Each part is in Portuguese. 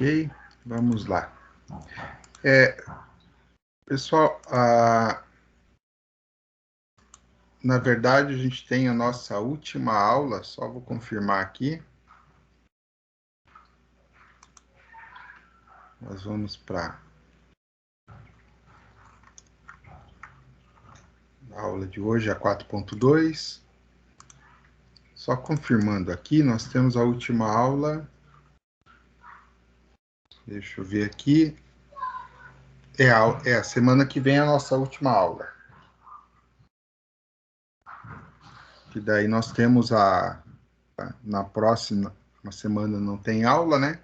Ok, vamos lá. Pessoal, na verdade a gente tem a nossa última aula, só vou confirmar aqui. Nós vamos para a aula de hoje, a 4.2. Só confirmando aqui, nós temos a última aula. Deixa eu ver aqui. É a semana que vem a nossa última aula. Que daí nós temos na próxima semana não tem aula, né?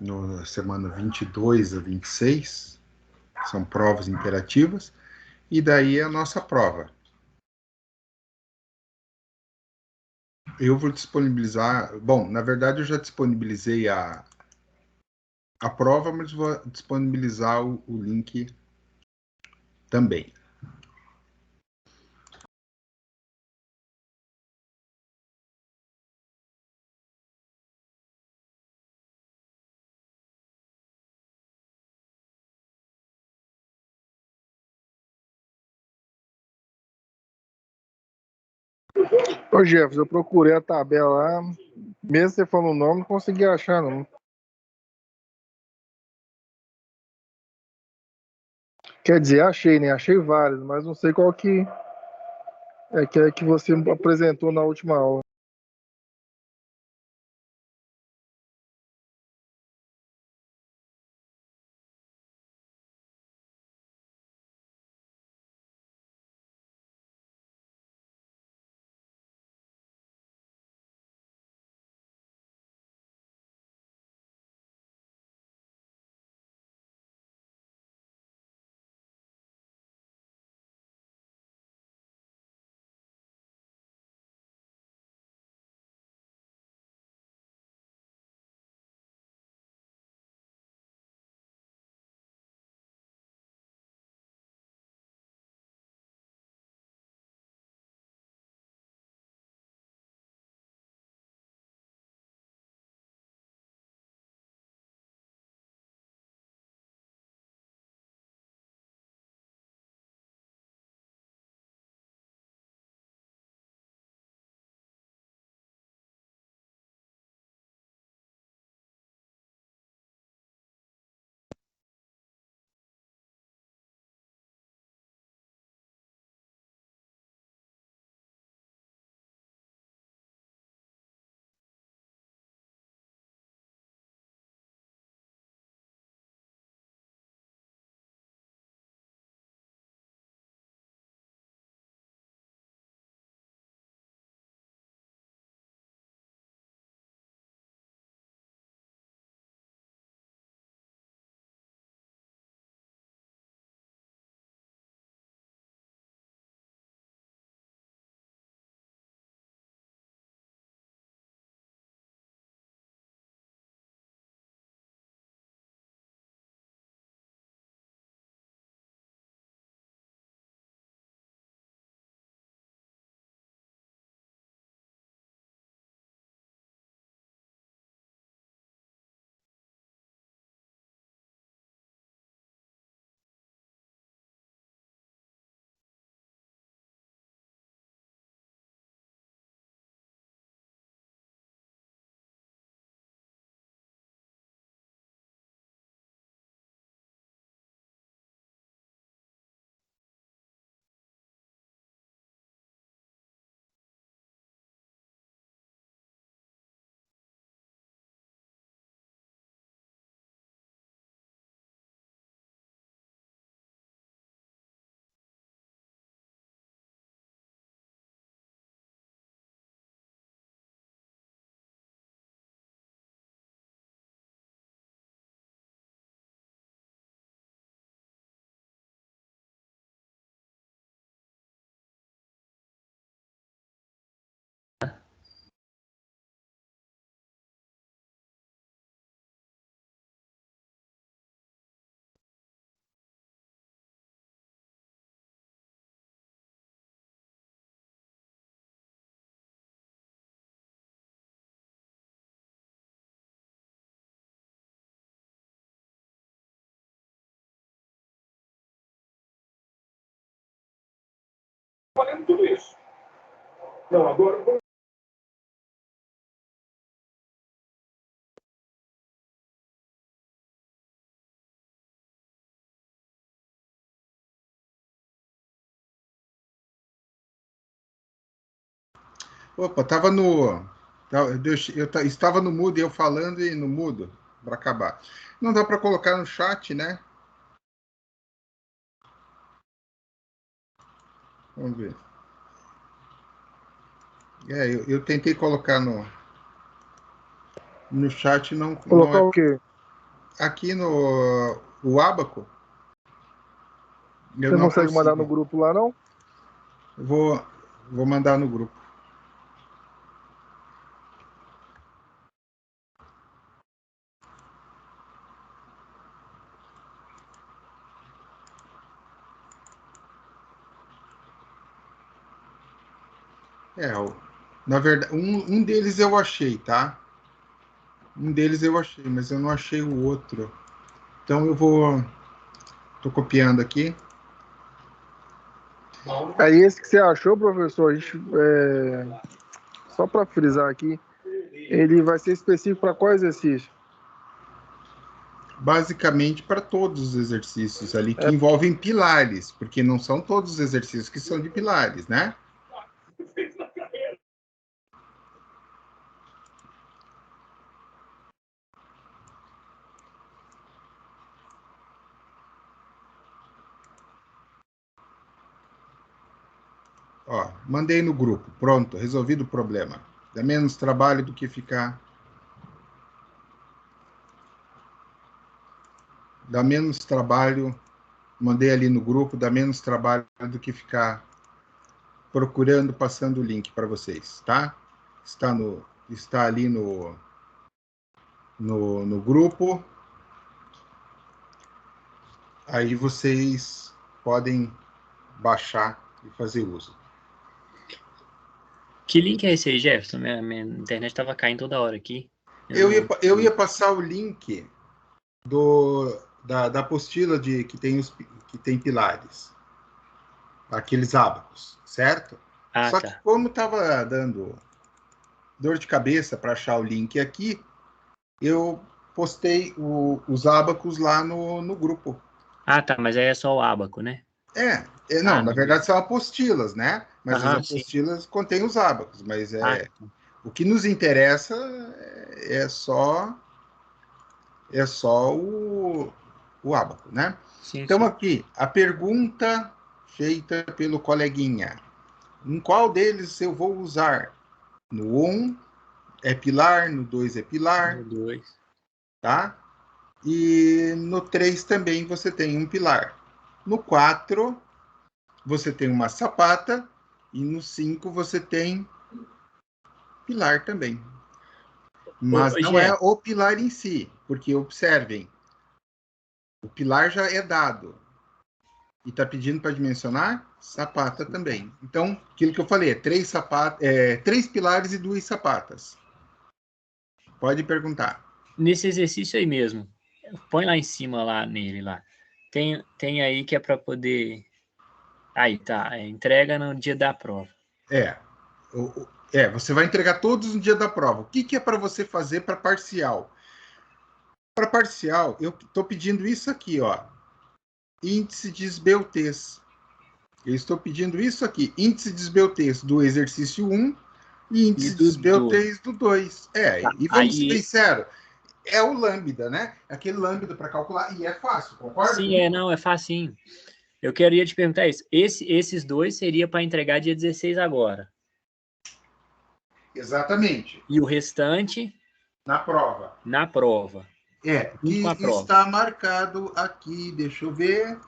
Na semana 22 a 26, são provas interativas. E daí é a nossa prova. Eu vou disponibilizar. Bom, na verdade, eu já disponibilizei a prova, mas vou disponibilizar o link também. Ô Jefferson, eu procurei a tabela lá, mesmo você falando o nome, não consegui achar, não. Quer dizer, achei, né? Achei vários, mas não sei qual que é que você apresentou na última aula. Valendo tudo isso. Não, agora... Opa, tava no. Estava no mudo e eu falando e no mudo para acabar. Não dá para colocar no chat, né? Vamos ver. Eu tentei colocar no chat, não Colocar é. o quê? Aqui no o Abaco, eu Você não não consegue mandar no consigo. grupo lá, não? Vou mandar no grupo. Na verdade, um deles eu achei, tá? Um deles eu achei, mas eu não achei o outro. Então eu vou. Tô copiando aqui. Aí esse que você achou, professor, a gente, só para frisar aqui, ele vai ser específico para qual exercício? Basicamente para todos os exercícios ali que É, envolvem pilares, porque não são todos os exercícios que são de pilares, né? Ó, mandei no grupo. Pronto, resolvido o problema. Dá menos trabalho do que ficar. Dá menos trabalho. Mandei ali no grupo, dá menos trabalho do que ficar procurando, passando o link para vocês, tá? Está ali no grupo. Aí vocês podem baixar e fazer uso. Que link é esse aí, Jefferson? Minha internet estava caindo toda hora aqui. Eu ia passar o link da apostila que tem pilares, aqueles ábacos, certo? Ah, Só que tá. como estava dando dor de cabeça para achar o link aqui, eu postei os ábacos lá no grupo. Ah, tá, mas aí é só o ábaco, né? Não, Ah, na verdade são apostilas, né? Mas as aham, sim. apostilas contêm os ábacos, mas Ah, o que nos interessa é só o ábaco, né? sim, Então sim. aqui, a pergunta feita pelo coleguinha. Em qual deles eu vou usar? No 1 é pilar, no 2 é pilar, No 2. tá? E no 3 também você tem um pilar. No 4 você tem uma sapata e no 5 você tem pilar também. Mas Ô, não é Jé, o pilar em si, porque observem, o pilar já é dado. E está pedindo para dimensionar sapata também. Então, aquilo que eu falei, três pilares e 2 sapatas. Pode perguntar. nesse exercício aí mesmo, põe lá em cima, lá nele, lá. Tem aí que é para poder... Aí, tá, entrega no dia da prova. É, você vai entregar todos no dia da prova. O que é para você fazer para parcial? Para parcial, eu estou pedindo isso aqui, ó. Índice de esbeltez. Eu estou pedindo isso aqui. Índice de esbeltez do exercício 1 e E índice de do 2. esbeltez do 2. Tá, E vamos ser aí... sinceros, é o lambda, né? Aquele lambda para calcular, e é fácil, concorda? Sim, não, é facinho. Eu queria te perguntar isso. Esses dois seria para entregar dia 16 agora. Exatamente. E o restante Na prova. na prova. Junto com Que a prova. está marcado aqui, deixa eu ver.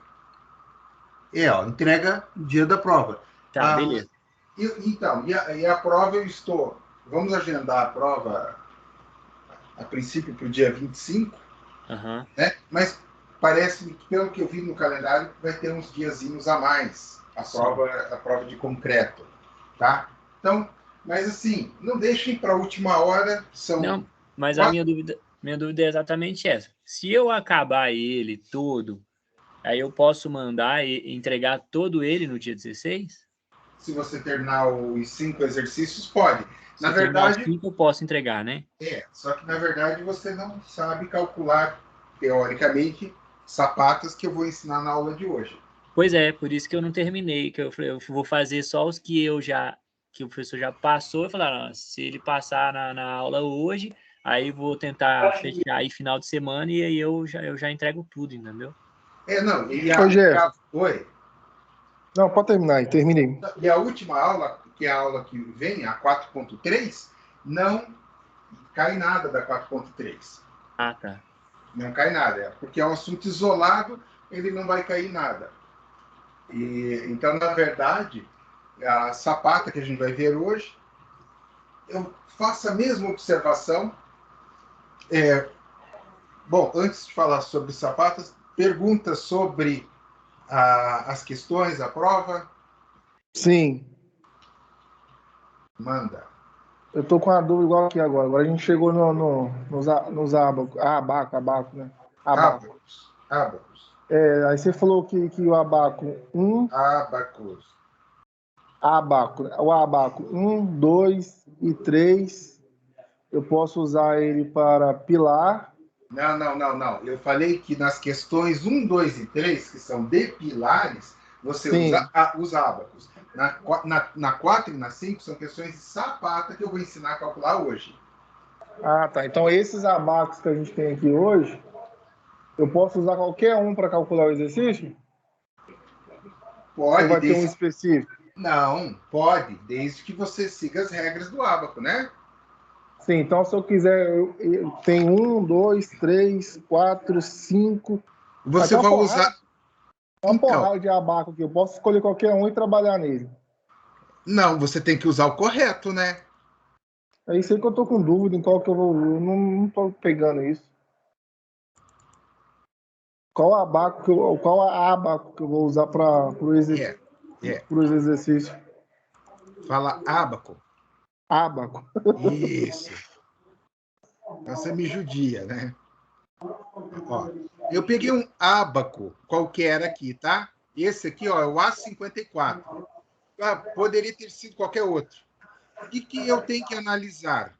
Ó, entrega no dia da prova. Tá, beleza. Então, e a prova eu estou. Vamos agendar a prova a princípio para o dia 25, Aham. né? Mas parece que, pelo que eu vi no calendário, vai ter uns diazinhos a mais a prova de concreto, tá? Então, mas assim, não deixem para a última hora, são Não, mas a 4. minha dúvida é exatamente essa. Se eu acabar ele todo, aí eu posso mandar e entregar todo ele no dia 16? Se você terminar os 5 exercícios, pode. Se Na eu terminar os verdade, 5, eu posso entregar, né? só que na verdade você não sabe calcular, teoricamente, sapatas que eu vou ensinar na aula de hoje. Pois é, por isso que eu não terminei, que eu falei, eu vou fazer só os que que o professor já passou, eu falei, ah, se ele passar na aula hoje, aí vou tentar fechar aí final de semana e aí eu já entrego tudo, entendeu? Não, Ô, Jefferson. Oi. Não, pode terminar aí, terminei. E a última aula, que é a aula que vem, a 4.3, não cai nada da 4.3. Ah, tá. Não cai nada, porque é um assunto isolado, ele não vai cair nada. Então, na verdade, a sapata que a gente vai ver hoje, eu faço a mesma observação. Bom, antes de falar sobre sapatas, perguntas sobre as questões, a prova? Sim. Manda. Eu tô com uma dúvida igual aqui agora. Agora a gente chegou nos abacos. Abaco, né? Abaco. Abacus. Aí você falou que o abaco 1, Abacus. o abaco 1, 2 e 3, eu posso usar ele para pilar. Não. Eu falei que nas questões 1, 2 e 3, que são de pilares, você usa os ábacos. Na 4 e na 5 são questões de sapata que eu vou ensinar a calcular hoje. Ah, tá. Então esses abacos que a gente tem aqui hoje, eu posso usar qualquer um para calcular o exercício? Pode. Ou vai ter um específico? Não, pode, desde que você siga as regras do ábaco, né? Sim, então se eu quiser, tem 1, 2, 3, 4, 5. Você vai usar. Uma porrada de abaco aqui. Eu posso escolher qualquer um e trabalhar nele. Não, você tem que usar o correto, né? É isso aí que eu tô com dúvida em qual que eu vou. Eu não tô pegando isso. Qual abaco qual abaco que eu vou usar para o exercício? Fala ábaco. Abaco. Isso. Então você me judia, né? Ó, eu peguei um ábaco qualquer aqui, tá? Esse aqui, ó, é o A54. Poderia ter sido qualquer outro. O que eu tenho que analisar?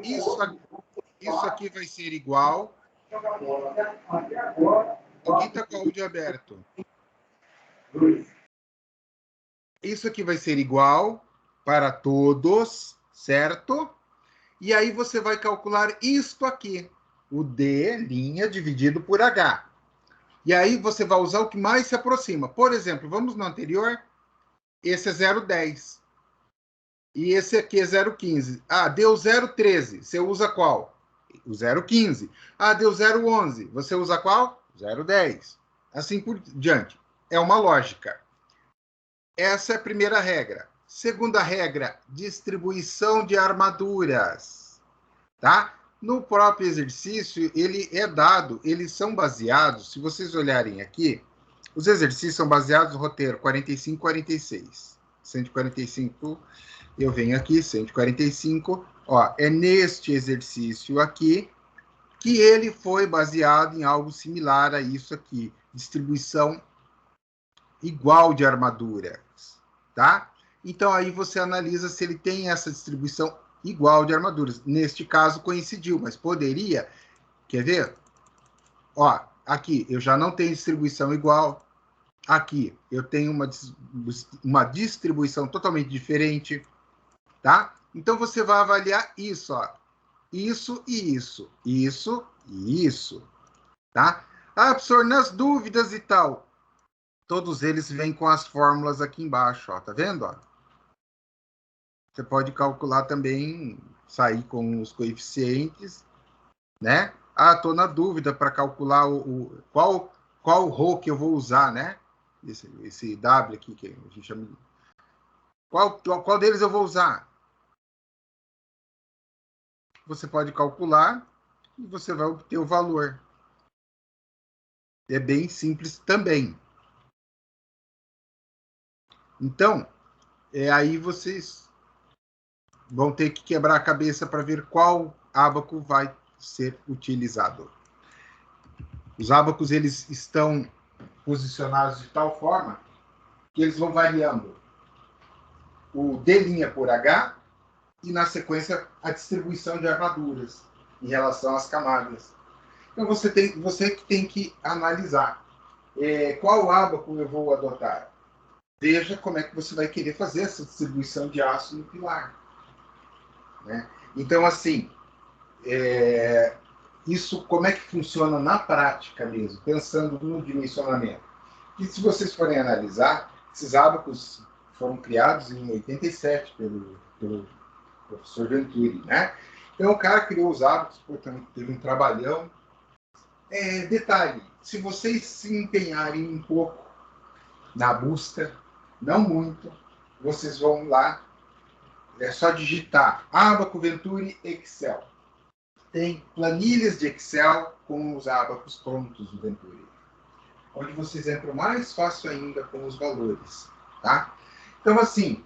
Isso aqui vai ser igual. Alguém está com o áudio aberto. Isso aqui vai ser igual para todos, certo? E aí você vai calcular isto aqui. O D' dividido por H. E aí você vai usar o que mais se aproxima. Por exemplo, vamos no anterior. Esse é 0,10. E esse aqui é 0,15. Ah, deu 0,13. Você usa qual? O 0,15. Ah, deu 0,11. Você usa qual? 0,10. Assim por diante. É uma lógica. Essa é a primeira regra. Segunda regra, distribuição de armaduras. Tá? No próprio exercício, ele é dado, eles são baseados, se vocês olharem aqui, os exercícios são baseados no roteiro 45, 46. 145, eu venho aqui, 145, ó, é neste exercício aqui que ele foi baseado em algo similar a isso aqui, distribuição igual de armaduras, tá? Então aí você analisa se ele tem essa distribuição igual de armaduras. Neste caso coincidiu, mas poderia, quer ver? Ó, aqui eu já não tenho distribuição igual, aqui eu tenho uma distribuição totalmente diferente, tá? Então você vai avaliar isso, ó. Isso e isso, isso e isso, tá? Ah, professor, nas dúvidas e tal, todos eles vêm com as fórmulas aqui embaixo, ó, tá vendo? Ó? Você pode calcular também, sair com os coeficientes, né? Ah, estou na dúvida para calcular qual ρ que eu vou usar, né? Esse W aqui que a gente chama. Qual deles eu vou usar? Você pode calcular e você vai obter o valor. É bem simples também. Então, aí vocês vão ter que quebrar a cabeça para ver qual ábaco vai ser utilizado. Os ábacos, eles estão posicionados de tal forma que eles vão variando. o D' por H e, na sequência, a distribuição de armaduras em relação às camadas. Então, você que tem que analisar qual ábaco eu vou adotar. Veja como é que você vai querer fazer essa distribuição de aço no pilar. Né? Então, assim, isso como é que funciona na prática mesmo, pensando no dimensionamento. E se vocês forem analisar, esses ábacos foram criados em 87 pelo professor Venturi, né? Então, o cara criou os ábacos, portanto, teve um trabalhão. Detalhe, se vocês se empenharem um pouco na busca, não muito, vocês vão lá, é só digitar Abaco Venturi Excel. Tem planilhas de Excel com os ábacos prontos do Venturi, onde vocês entram mais fácil ainda com os valores, tá? Então, assim,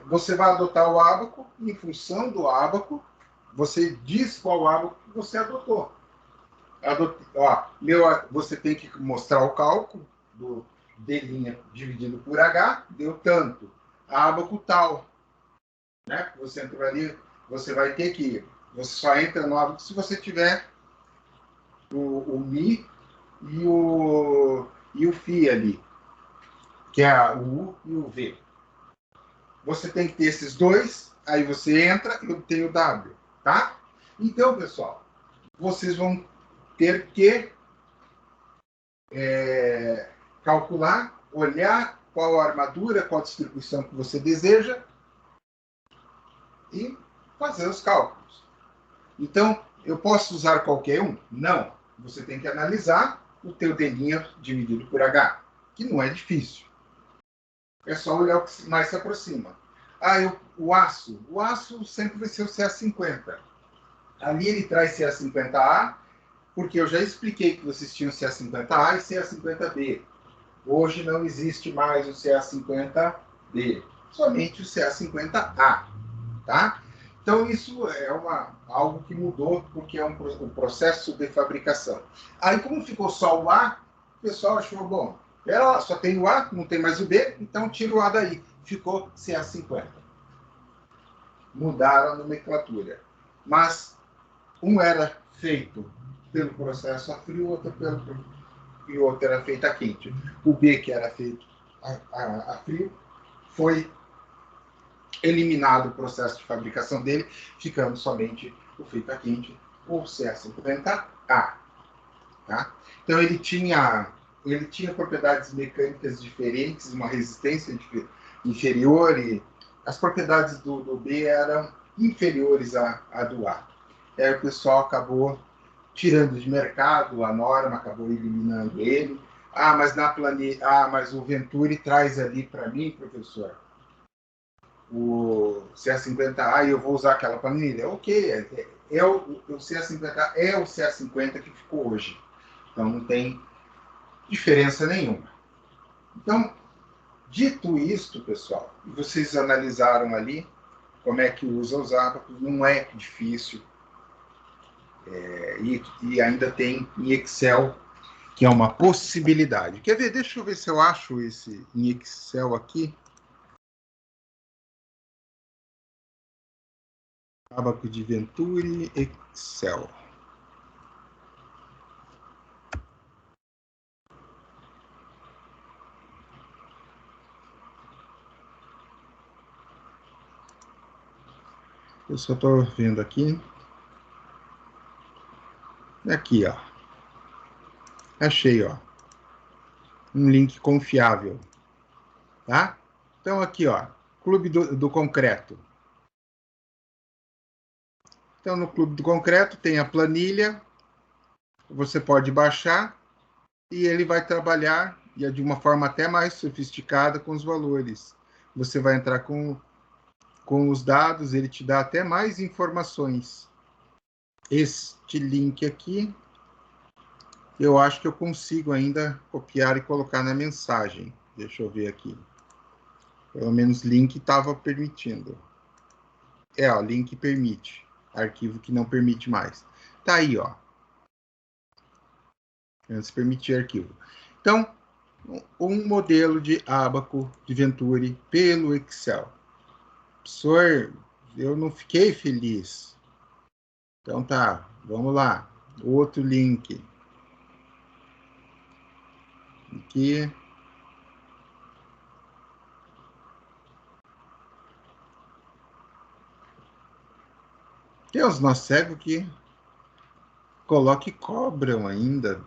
você vai adotar o ábaco, e em função do ábaco, você diz qual ábaco que você adotou. Você tem que mostrar o cálculo do D' dividido por H, deu tanto. Ábaco tal. Né? Você entrou ali, você vai ter que... Você só entra no ábaco se você tiver o Mi e o Φ ali, que é o U e o V. Você tem que ter esses dois, aí você entra e obtém o W. Tá? Então, pessoal, vocês vão ter que calcular, olhar qual a armadura, qual a distribuição que você deseja e fazer os cálculos. Então, eu posso usar qualquer um? Não. Você tem que analisar o teu D' dividido por H, que não é difícil. É só olhar o que mais se aproxima. O aço sempre vai ser o CA50. Ali ele traz CA50A, porque eu já expliquei que vocês tinham CA50A e CA50B. Hoje não existe mais o CA50B, somente o CA50A, tá? Então isso é algo que mudou porque é um processo de fabricação. Aí como ficou só o A, o pessoal achou, bom, pera lá, só tem o A, não tem mais o B, então tira o A daí. Ficou CA50. Mudaram a nomenclatura. Mas um era feito pelo processo a frio, outro e outro era feito a quente. O B, que era feito a frio, foi eliminado o processo de fabricação dele, ficando somente o feito a quente, o CA50A. Tá? Então ele tinha propriedades mecânicas diferentes, uma resistência inferior, e as propriedades do B eram inferiores à do A. Aí o pessoal acabou tirando de mercado, a norma acabou eliminando ele. Mas o Venturi traz ali para mim, professor, o CA50A e eu vou usar aquela planilha. Ok, o CA50A é o CA50 que ficou hoje. Então não tem diferença nenhuma. Então, dito isto, pessoal, vocês analisaram ali como é que usa os ábacos, não é difícil. E ainda tem em Excel, que é uma possibilidade. Quer ver? Deixa eu ver se eu acho esse em Excel aqui. Abaco de Venturi, Excel. Eu só estou vendo aqui. Aqui, ó. Achei, ó. Um link confiável. Tá? Então, aqui, ó. Clube do Concreto. Então, no Clube do Concreto tem a planilha. Você pode baixar e ele vai trabalhar e é de uma forma até mais sofisticada com os valores. Você vai entrar com os dados, ele te dá até mais informações. Este link aqui, eu acho que eu consigo ainda copiar e colocar na mensagem. Deixa eu ver aqui. Pelo menos link estava permitindo. Ó, link permite. Arquivo que não permite mais. Tá aí, ó. Antes permitir arquivo. Então, um modelo de ábaco de Venturi pelo Excel. Professor, eu não fiquei feliz. Então tá, vamos lá. Outro link. Aqui. Tem os nós cegos que colocam e cobram ainda.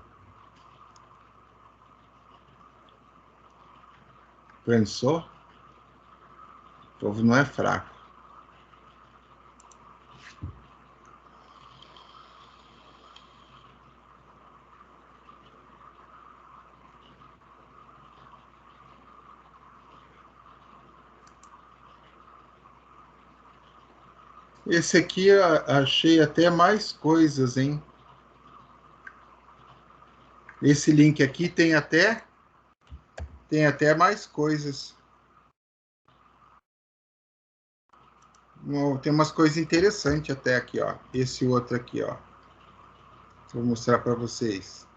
Pensou? O povo não é fraco. Esse aqui eu achei até mais coisas, hein? Esse link aqui tem até mais coisas. Tem umas coisas interessantes até aqui, ó. Esse outro aqui, ó. Vou mostrar para vocês.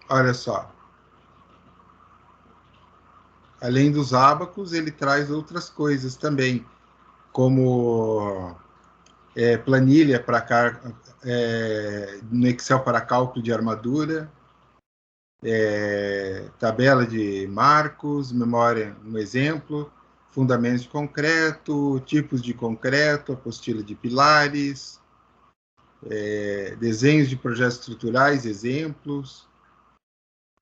Olha só. Além dos ábacos, ele traz outras coisas também, como planilha para no Excel para cálculo de armadura, tabela de marcos, memória, um exemplo, fundamentos de concreto, tipos de concreto, apostila de pilares, desenhos de projetos estruturais, exemplos.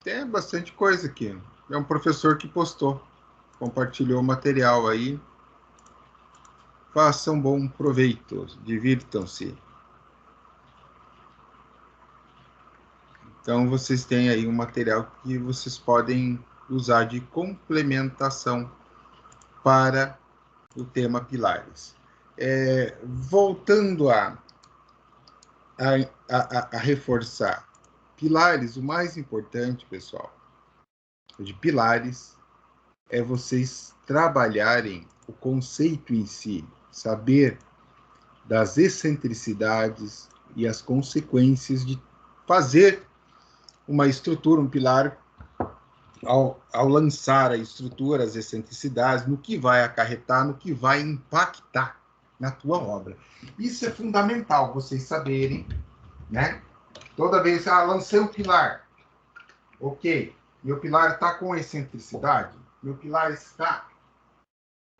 Tem bastante coisa aqui. É um professor que postou, compartilhou o material aí. Façam bom proveito, divirtam-se. Então, vocês têm aí um material que vocês podem usar de complementação para o tema pilares. Voltando a reforçar, pilares, o mais importante, pessoal, de pilares é vocês trabalharem o conceito em si, saber das excentricidades e as consequências de fazer uma estrutura, um pilar, ao lançar a estrutura, as excentricidades, no que vai acarretar, no que vai impactar na tua obra. Isso é fundamental vocês saberem, né? Toda vez, lancei o pilar. Ok, meu pilar está com excentricidade, meu pilar está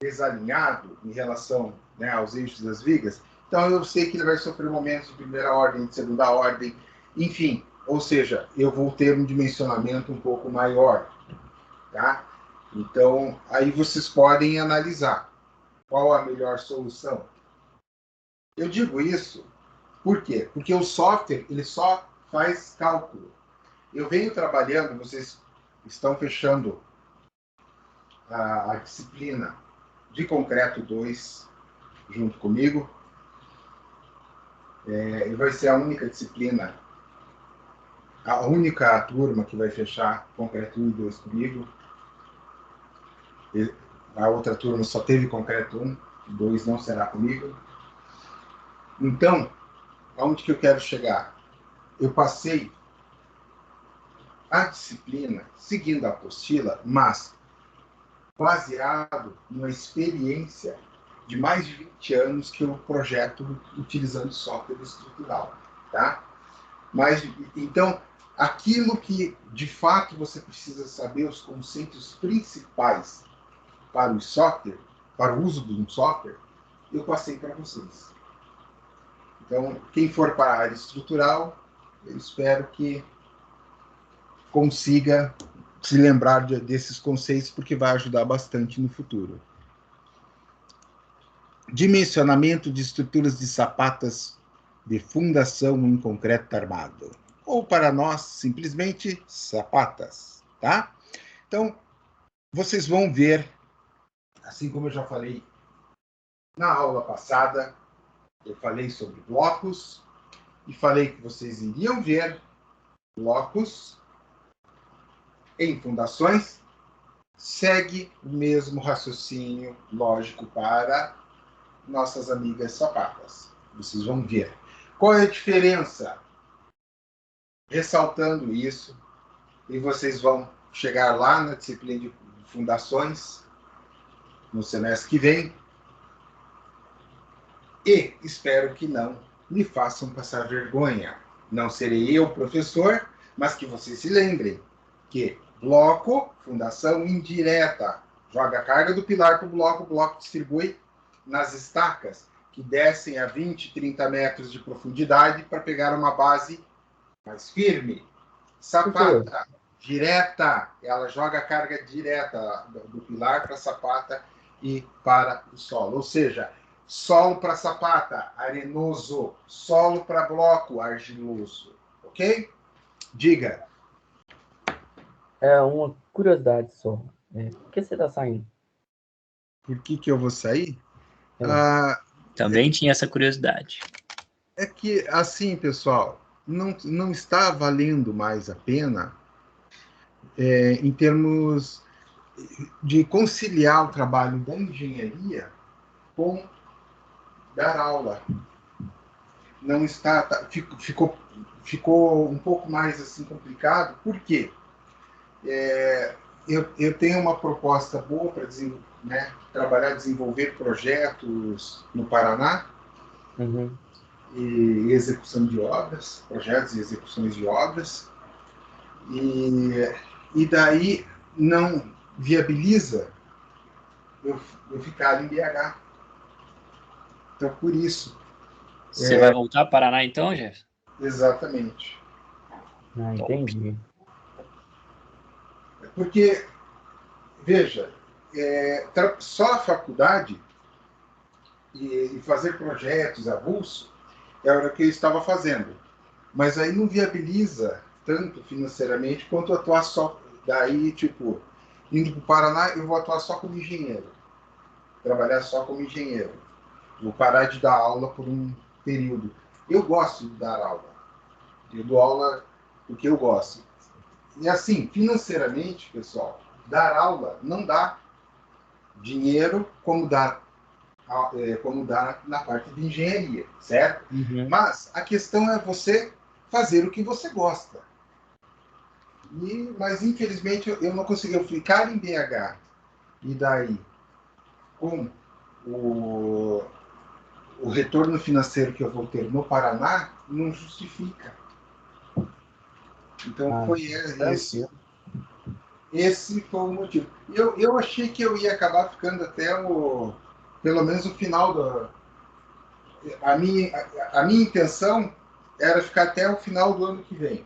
desalinhado em relação, né, aos eixos das vigas, então eu sei que ele vai sofrer momentos de primeira ordem, de segunda ordem, enfim, ou seja, eu vou ter um dimensionamento um pouco maior, tá? Então, aí vocês podem analisar qual a melhor solução. Eu digo isso, por quê? Porque o software, ele só faz cálculo. Eu venho trabalhando, vocês estão fechando a disciplina de Concreto 2 junto comigo. E vai ser a única disciplina, a única turma que vai fechar Concreto 1 e 2 comigo. A outra turma só teve Concreto 1, 2 não será comigo. Então, aonde que eu quero chegar? Eu passei a disciplina seguindo a apostila, mas baseado numa experiência de mais de 20 anos que eu projeto utilizando software estrutural, tá? Mas, então, aquilo que, de fato, você precisa saber, os conceitos principais para o software, para o uso de um software, eu passei para vocês. Então, quem for para a área estrutural, eu espero que consiga se lembrar desses conceitos, porque vai ajudar bastante no futuro. Dimensionamento de estruturas de sapatas de fundação em concreto armado. Ou para nós, simplesmente, sapatas, tá? Então, vocês vão ver, assim como eu já falei na aula passada, eu falei sobre blocos, e falei que vocês iriam ver blocos em fundações, segue o mesmo raciocínio lógico para nossas amigas sapatas. Vocês vão ver. Qual é a diferença ressaltando isso, e vocês vão chegar lá na disciplina de fundações no semestre que vem, e espero que não me façam passar vergonha. Não serei eu, professor, mas que vocês se lembrem que bloco, fundação indireta, joga a carga do pilar para o bloco distribui nas estacas, que descem a 20, 30 metros de profundidade para pegar uma base mais firme. Sapata, direta, ela joga a carga direta do pilar para a sapata e para o solo. Ou seja, solo para sapata, arenoso. Solo para bloco, argiloso. Ok? Diga. É uma curiosidade só. Por que você está saindo? Por que eu vou sair? Também tinha essa curiosidade. É que, assim, pessoal, não está valendo mais a pena em termos de conciliar o trabalho da engenharia com dar aula. Não está, ficou um pouco mais assim complicado. Por quê? Eu tenho uma proposta boa para trabalhar, desenvolver projetos no Paraná, e execução de obras, projetos e execuções de obras, e daí não viabiliza eu ficar em BH. Então, por isso. Você vai voltar para Paraná então, Jefferson? Exatamente. Entendi. Porque, veja, só a faculdade e fazer projetos avulso era o que eu estava fazendo. Mas aí não viabiliza tanto financeiramente quanto atuar só. Daí, tipo, indo para o Paraná, eu vou atuar só como engenheiro. Trabalhar só como engenheiro. Vou parar de dar aula por um período. Eu gosto de dar aula. Eu dou aula porque eu gosto. E assim, financeiramente, pessoal, dar aula não dá dinheiro como dá na parte de engenharia, certo? Mas a questão é você fazer o que você gosta. Mas, infelizmente, eu não consegui ficar em BH. E daí, com o retorno financeiro que eu vou ter no Paraná, não justifica. Então, foi esse foi o motivo. Eu achei que eu ia acabar ficando até pelo menos o final da... A minha intenção era ficar até o final do ano que vem.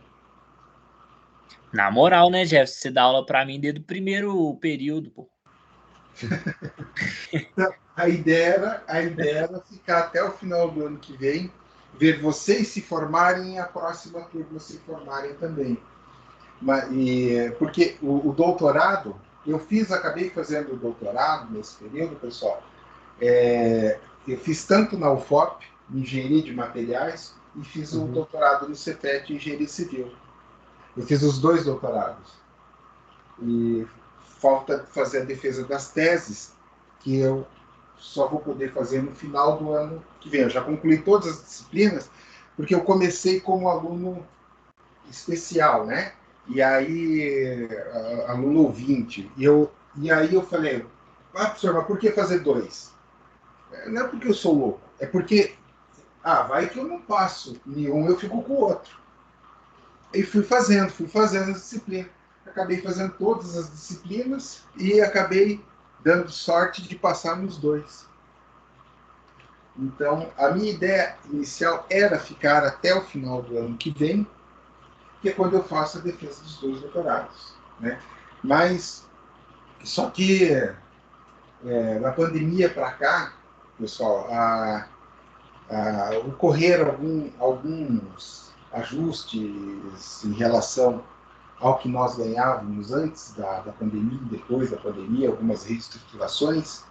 Na moral, né, Jefferson? Você dá aula para mim desde o primeiro período, pô. Então, a ideia era ficar até o final do ano que vem, ver vocês se formarem e a próxima turma se formarem também. Porque o doutorado, acabei fazendo o doutorado nesse período, pessoal. Eu fiz tanto na UFOP, Engenharia de Materiais, e fiz o doutorado no Cefet, Engenharia Civil. Eu fiz os dois doutorados. E falta fazer a defesa das teses, que eu só vou poder fazer no final do ano que vem. Eu já concluí todas as disciplinas, porque eu comecei como aluno especial, né? E aí, aluno ouvinte. E aí eu falei, professor, mas por que fazer dois? Não é porque eu sou louco, é porque, vai que eu não passo nenhum, eu fico com o outro. E fui fazendo as disciplinas. Acabei fazendo todas as disciplinas e acabei dando sorte de passar nos dois. Então, a minha ideia inicial era ficar até o final do ano que vem, que é quando eu faço a defesa dos dois doutorados, né? Mas, só que da pandemia para cá, pessoal, ocorreram alguns ajustes em relação ao que nós ganhávamos antes da pandemia, depois da pandemia, algumas reestruturações,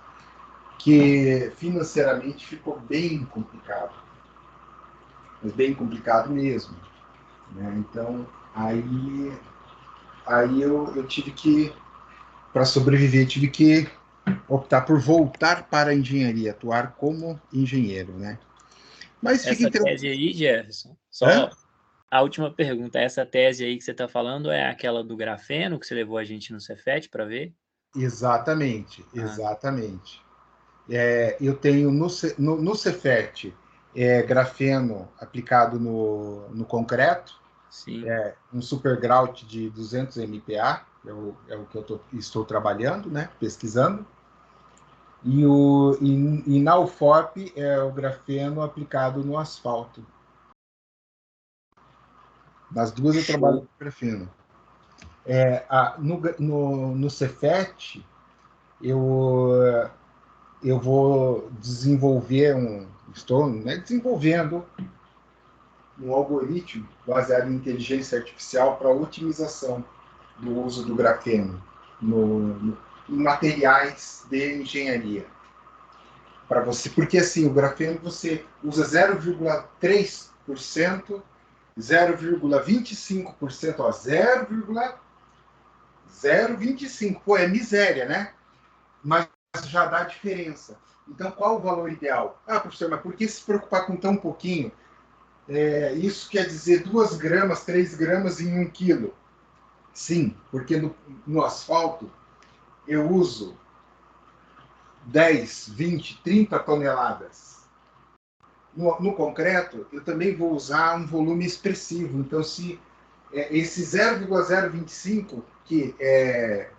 que financeiramente ficou bem complicado. Mas bem complicado mesmo. Né? Então, aí eu tive que, para sobreviver, tive que optar por voltar para a engenharia, atuar como engenheiro, né? Mas essa tese aí, Jefferson, A última pergunta, essa tese aí que você está falando é aquela do grafeno que você levou a gente no Cefet para ver? Exatamente, exatamente. Eu tenho no Cefet grafeno aplicado no concreto, Sim. um super grout de 200 MPa, é o que eu estou trabalhando, né, pesquisando. E na UFOP é o grafeno aplicado no asfalto. Nas duas eu trabalho com grafeno. No Cefet, eu vou desenvolver estou, né, desenvolvendo um algoritmo baseado em inteligência artificial para otimização do uso do grafeno em materiais de engenharia. Para você, porque assim, o grafeno você usa 0,3%, 0,25%, 0,025%. Pô, é miséria, né? Mas já dá diferença. Então, qual o valor ideal? Ah, professor, mas por que se preocupar com tão pouquinho? Isso quer dizer 2 gramas, 3 gramas em 1 quilo. Sim, porque no asfalto eu uso 10, 20, 30 toneladas. No concreto, eu também vou usar um volume expressivo. Então, se esse 0,025, que é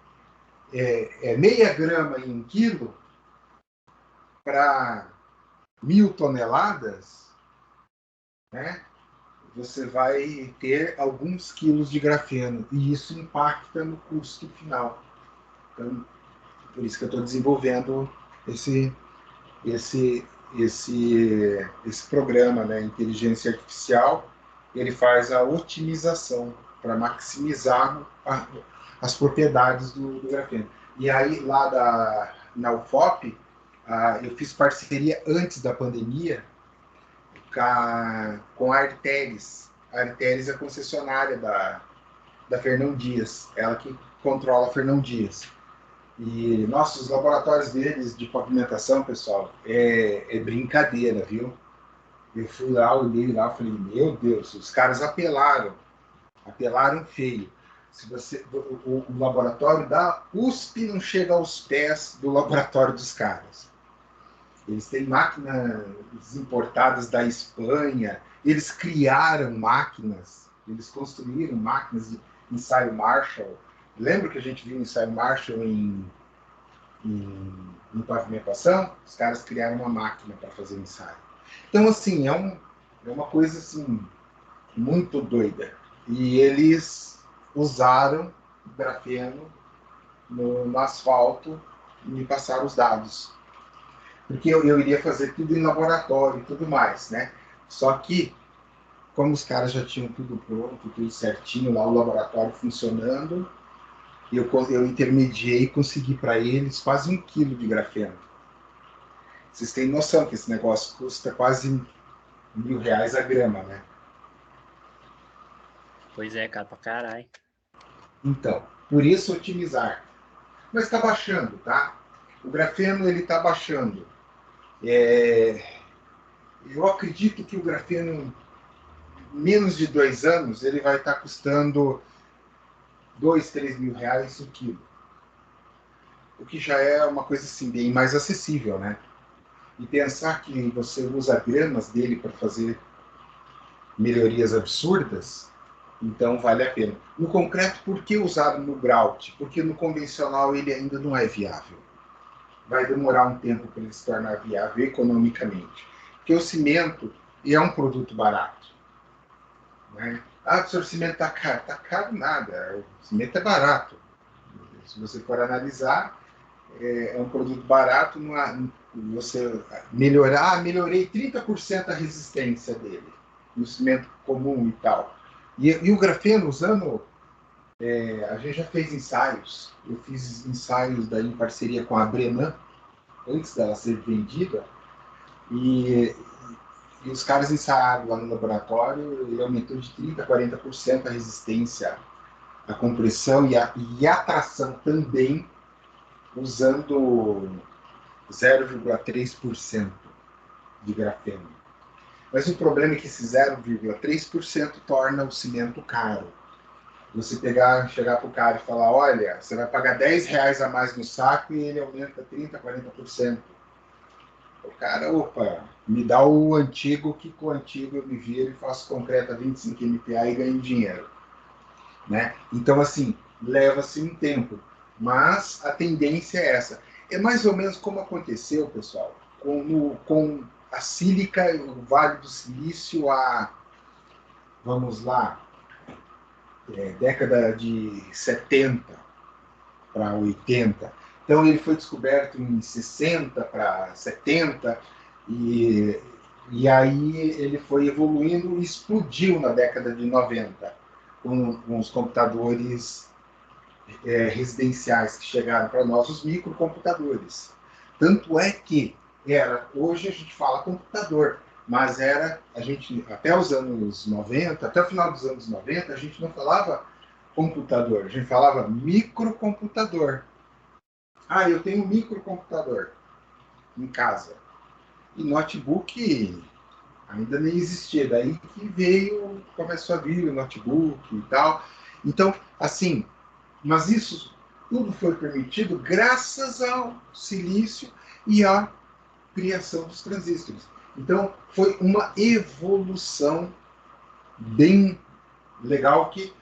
meia grama em 1 quilo, para 1.000 toneladas, né, você vai ter alguns quilos de grafeno. E isso impacta no custo final. Então, por isso que eu estou desenvolvendo esse, esse, esse programa, né, inteligência artificial. Ele faz a otimização para maximizar as propriedades do grafeno. E aí, lá na UFOP, eu fiz parceria antes da pandemia com a Arteris. A Arteris é a concessionária da Fernão Dias, ela que controla a Fernão Dias. E nossos laboratórios deles de pavimentação, pessoal, é brincadeira, viu? Eu fui lá, olhei lá, falei, meu Deus, os caras apelaram feio. Se você, o laboratório da USP não chega aos pés do laboratório dos caras. Eles têm máquinas importadas da Espanha, eles criaram máquinas, eles construíram máquinas de ensaio Marshall. Lembra que a gente viu ensaio Marshall em pavimentação? Os caras criaram uma máquina para fazer ensaio. Então, assim, é uma coisa assim, muito doida. E eles usaram grafeno no asfalto e me passaram os dados. Porque eu iria fazer tudo em laboratório e tudo mais, né? Só que, como os caras já tinham tudo pronto, tudo certinho, lá o laboratório funcionando, eu intermediei e consegui para eles quase 1 quilo de grafeno. Vocês têm noção que esse negócio custa quase R$ 1.000 a grama, né? Pois é, cara, pra caralho. Então, por isso otimizar. Mas está baixando, tá? O grafeno ele está baixando. Eu acredito que o grafeno, menos de 2 anos, ele vai estar custando R$ 2.000, R$ 3.000 o quilo. O que já é uma coisa assim, bem mais acessível, né? E pensar que você usa gramas dele para fazer melhorias absurdas, então vale a pena. No concreto, por que usado no grout? Porque no convencional ele ainda não é viável. Vai demorar um tempo para ele se tornar viável economicamente. Porque o cimento é um produto barato. Né? Ah, o cimento está caro. Está caro nada. O cimento é barato. Se você for analisar, é um produto barato. Você melhorei 30% a resistência dele no cimento comum e tal. E o grafeno, usando... a gente já fez ensaios. Eu fiz ensaios daí em parceria com a Brenan, antes dela ser vendida, e os caras ensaiaram lá no laboratório, ele aumentou de 30% a 40% a resistência à compressão e à tração também, usando 0,3% de grafeno. Mas o problema é que esse 0,3% torna o cimento caro. Você chegar para o cara e falar, olha, você vai pagar R$10 a mais no saco e ele aumenta 30%, 40%. O cara, opa, me dá o antigo, que com o antigo eu me viro e faço concreto a 25 MPa e ganho dinheiro. Né? Então, assim, leva-se um tempo. Mas a tendência é essa. É mais ou menos como aconteceu, pessoal, com a sílica, o Vale do Silício, vamos lá, década de 70 para 80. Então, ele foi descoberto em 60 para 70 e aí ele foi evoluindo e explodiu na década de 90 com os computadores residenciais que chegaram para nós, os microcomputadores. Tanto é que hoje a gente fala computador, mas até os anos 90, até o final dos anos 90, a gente não falava computador, a gente falava microcomputador. Ah, eu tenho um microcomputador em casa. E notebook ainda nem existia, daí que começou a vir o notebook e tal. Então, assim, mas isso tudo foi permitido graças ao silício e à criação dos transistores. Então, foi uma evolução bem legal que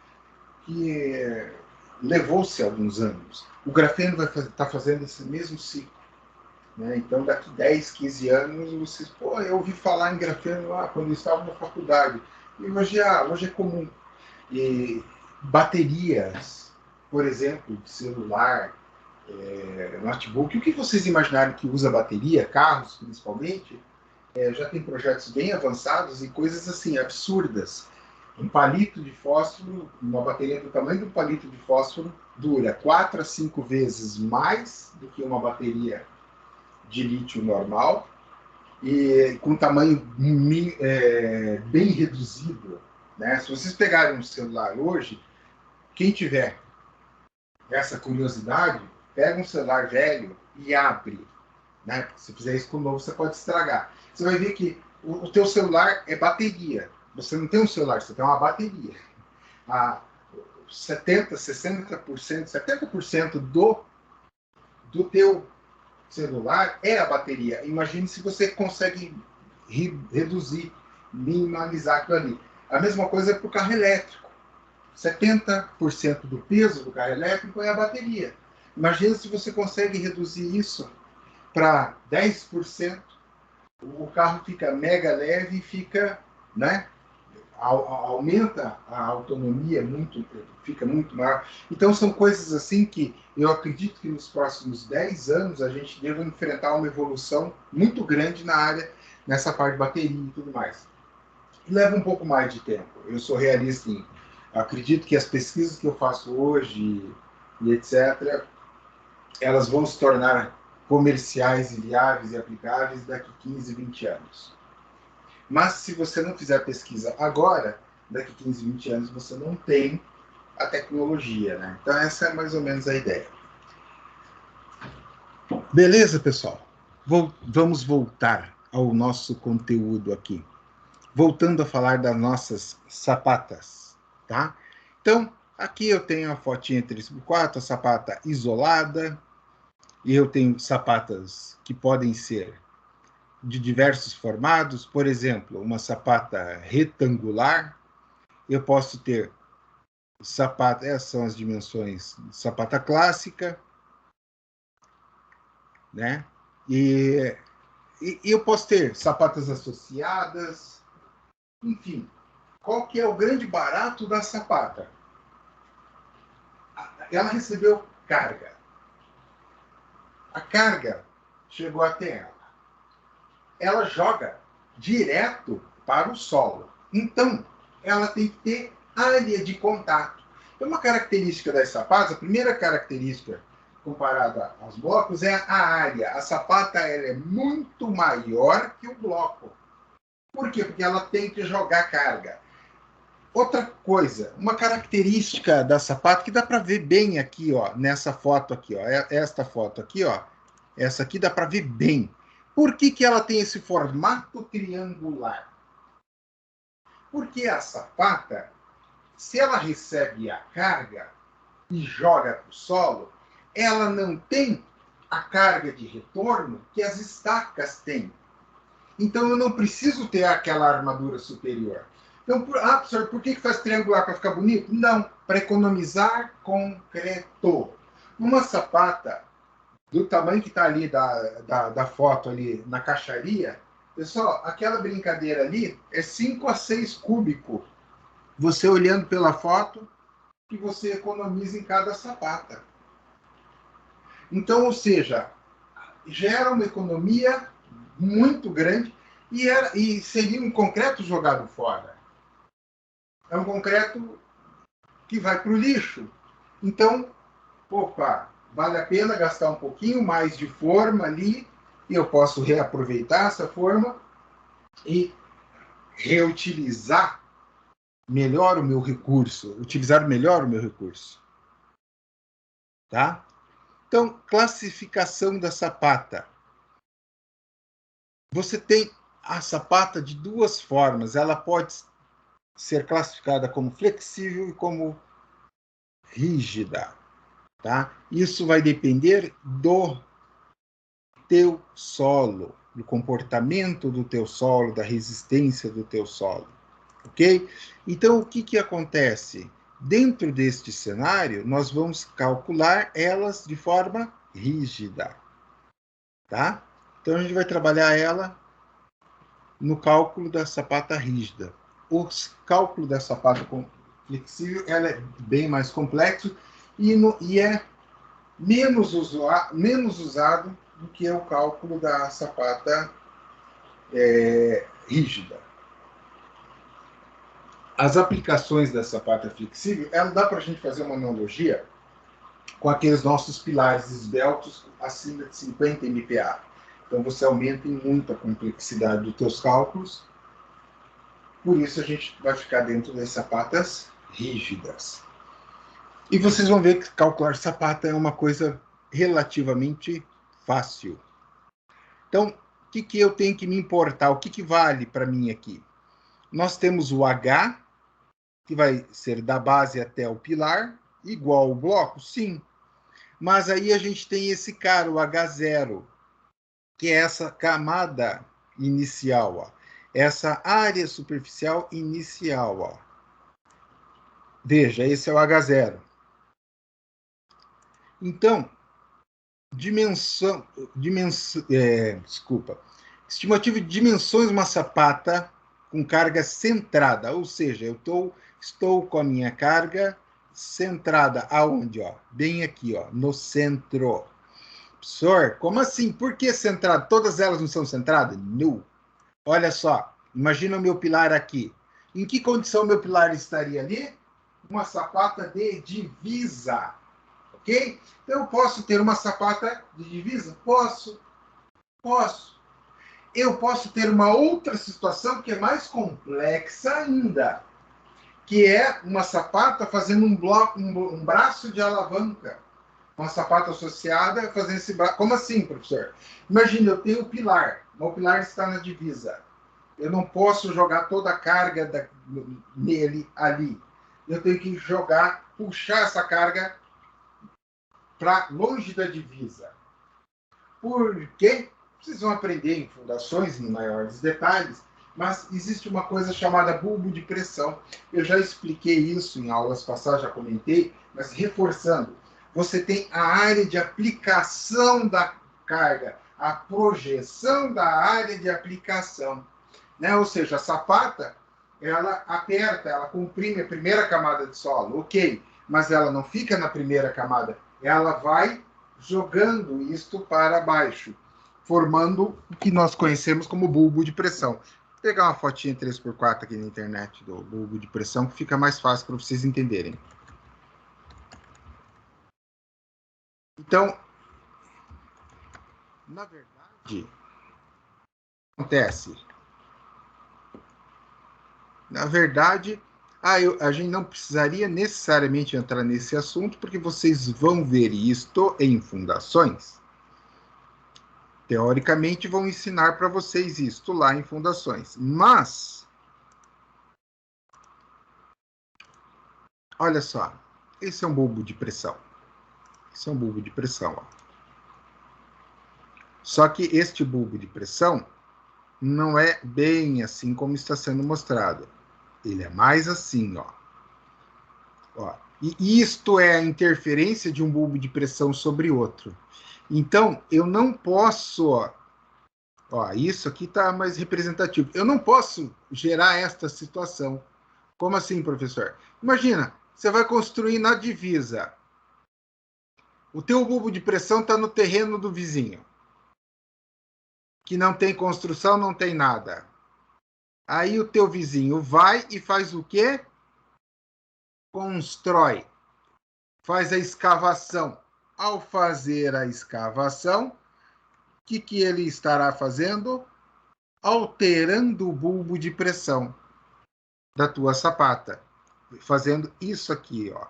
levou-se alguns anos. O grafeno vai estar fazendo esse mesmo ciclo. Né? Então, daqui 10, 15 anos, vocês, eu ouvi falar em grafeno lá quando eu estava na faculdade. E hoje é comum. E baterias, por exemplo, de celular, notebook, o que vocês imaginarem que usa bateria, carros principalmente, já tem projetos bem avançados e coisas assim, absurdas. Um palito de fósforo, uma bateria do tamanho do palito de fósforo, dura 4 a 5 vezes mais do que uma bateria de lítio normal, e com tamanho bem reduzido. Né? Se vocês pegarem um celular hoje, quem tiver essa curiosidade, pega um celular velho e abre. Né? Se fizer isso com o novo, você pode estragar. Você vai ver que o teu celular é bateria. Você não tem um celular, você tem uma bateria. 70%, 60%, 70% do teu celular é a bateria. Imagine se você consegue reduzir, minimalizar aquilo ali. A mesma coisa é para o carro elétrico. 70% do peso do carro elétrico é a bateria. Imagina se você consegue reduzir isso para 10%, o carro fica mega leve e fica, né? Aumenta a autonomia fica muito maior. Então são coisas assim que eu acredito que nos próximos 10 anos a gente deva enfrentar uma evolução muito grande nessa parte de bateria e tudo mais. E leva um pouco mais de tempo. Eu sou realista acredito que as pesquisas que eu faço hoje e etc., elas vão se tornar comerciais e viáveis e aplicáveis daqui 15, 20 anos. Mas se você não fizer pesquisa agora, daqui 15, 20 anos você não tem a tecnologia, né? Então essa é mais ou menos a ideia. Beleza, pessoal? Vamos voltar ao nosso conteúdo aqui. Voltando a falar das nossas sapatas, tá? Então, aqui eu tenho a fotinha 3x4, a sapata isolada, e eu tenho sapatas que podem ser de diversos formatos, por exemplo, uma sapata retangular, eu posso ter sapata, essas são as dimensões de sapata clássica, né? E eu posso ter sapatas associadas, enfim. Qual que é o grande barato da sapata? Ela recebeu carga. A carga chegou até ela. Ela joga direto para o solo. Então, ela tem que ter área de contato. Então, uma característica das sapatas, a primeira característica comparada aos blocos é a área. A sapata ela é muito maior que o bloco. Por quê? Porque ela tem que jogar carga. Outra coisa, uma característica da sapata que dá para ver bem aqui, ó, nessa foto aqui, ó, esta foto aqui, ó, essa aqui dá para ver bem. Por que ela tem esse formato triangular? Porque a sapata, se ela recebe a carga e joga para o solo, ela não tem a carga de retorno que as estacas têm. Então, eu não preciso ter aquela armadura superior. Então, professor, por que faz triangular? Para ficar bonito? Não, para economizar concreto. Uma sapata do tamanho que está ali da foto ali na caixaria, pessoal, aquela brincadeira ali é 5 a 6 cúbico. Você olhando pela foto, que você economiza em cada sapata. Então, ou seja, gera uma economia muito grande e seria um concreto jogado fora. É um concreto que vai para o lixo. Então, opa, vale a pena gastar um pouquinho mais de forma ali, e eu posso reaproveitar essa forma e reutilizar melhor o meu recurso, utilizar melhor o meu recurso. Tá? Então, classificação da sapata. Você tem a sapata de duas formas. Ela pode ser classificada como flexível e como rígida. Tá? Isso vai depender do teu solo, do comportamento do teu solo, da resistência do teu solo. Ok? Então, o que acontece? Dentro deste cenário, nós vamos calcular elas de forma rígida. Tá? Então, a gente vai trabalhar ela no cálculo da sapata rígida. O cálculo da sapata flexível ela é bem mais complexo e é menos usado do que o cálculo da sapata rígida. As aplicações da sapata flexível, ela dá para a gente fazer uma analogia com aqueles nossos pilares esbeltos acima de 50 MPa. Então você aumenta em muito a complexidade dos teus cálculos. Por isso a gente vai ficar dentro das sapatas rígidas. E vocês vão ver que calcular sapata é uma coisa relativamente fácil. Então, o que eu tenho que me importar? O que vale para mim aqui? Nós temos o H, que vai ser da base até o pilar, igual ao bloco? Sim. Mas aí a gente tem esse cara, o H0, que é essa camada inicial, ó. Essa área superficial inicial. Ó. Veja, esse é o H0. Então, estimativa de dimensões de uma sapata com carga centrada, ou seja, eu estou com a minha carga centrada aonde? Ó? Bem aqui, ó, no centro. Professor, como assim? Por que centrada? Todas elas não são centradas? Não. Olha só, imagina o meu pilar aqui. Em que condição meu pilar estaria ali? Uma sapata de divisa. Ok? Então, eu posso ter uma sapata de divisa? Posso. Eu posso ter uma outra situação que é mais complexa ainda, que é uma sapata fazendo um braço de alavanca. Uma sapata associada fazendo esse braço. Como assim, professor? Imagina, eu tenho o pilar. O pilar está na divisa. Eu não posso jogar toda a carga nele ali. Eu tenho que puxar essa carga para longe da divisa. Por quê? Vocês vão aprender em fundações, em maiores detalhes, mas existe uma coisa chamada bulbo de pressão. Eu já expliquei isso em aulas passadas, já comentei, mas reforçando. Você tem a área de aplicação da carga, a projeção da área de aplicação. Né? Ou seja, a sapata, ela aperta, ela comprime a primeira camada de solo, ok, mas ela não fica na primeira camada, ela vai jogando isto para baixo, formando o que nós conhecemos como bulbo de pressão. Vou pegar uma fotinha 3x4 aqui na internet do bulbo de pressão, que fica mais fácil para vocês entenderem. Então, na verdade, acontece. Na verdade, a gente não precisaria necessariamente entrar nesse assunto, porque vocês vão ver isto em fundações. Teoricamente, vão ensinar para vocês isto lá em fundações. Mas, Olha só, esse é um bulbo de pressão. Esse é um bulbo de pressão, ó. Só que este bulbo de pressão não é bem assim como está sendo mostrado. Ele é mais assim, ó. Ó. E isto é a interferência de um bulbo de pressão sobre outro. Então, eu não posso... Ó, isso aqui está mais representativo. Eu não posso gerar esta situação. Como assim, professor? Imagina, você vai construir na divisa. O teu bulbo de pressão está no terreno do vizinho, que não tem construção, não tem nada. Aí o teu vizinho vai e faz o quê? Constrói. Faz a escavação. Ao fazer a escavação, o que ele estará fazendo? Alterando o bulbo de pressão da tua sapata. Fazendo isso aqui, ó.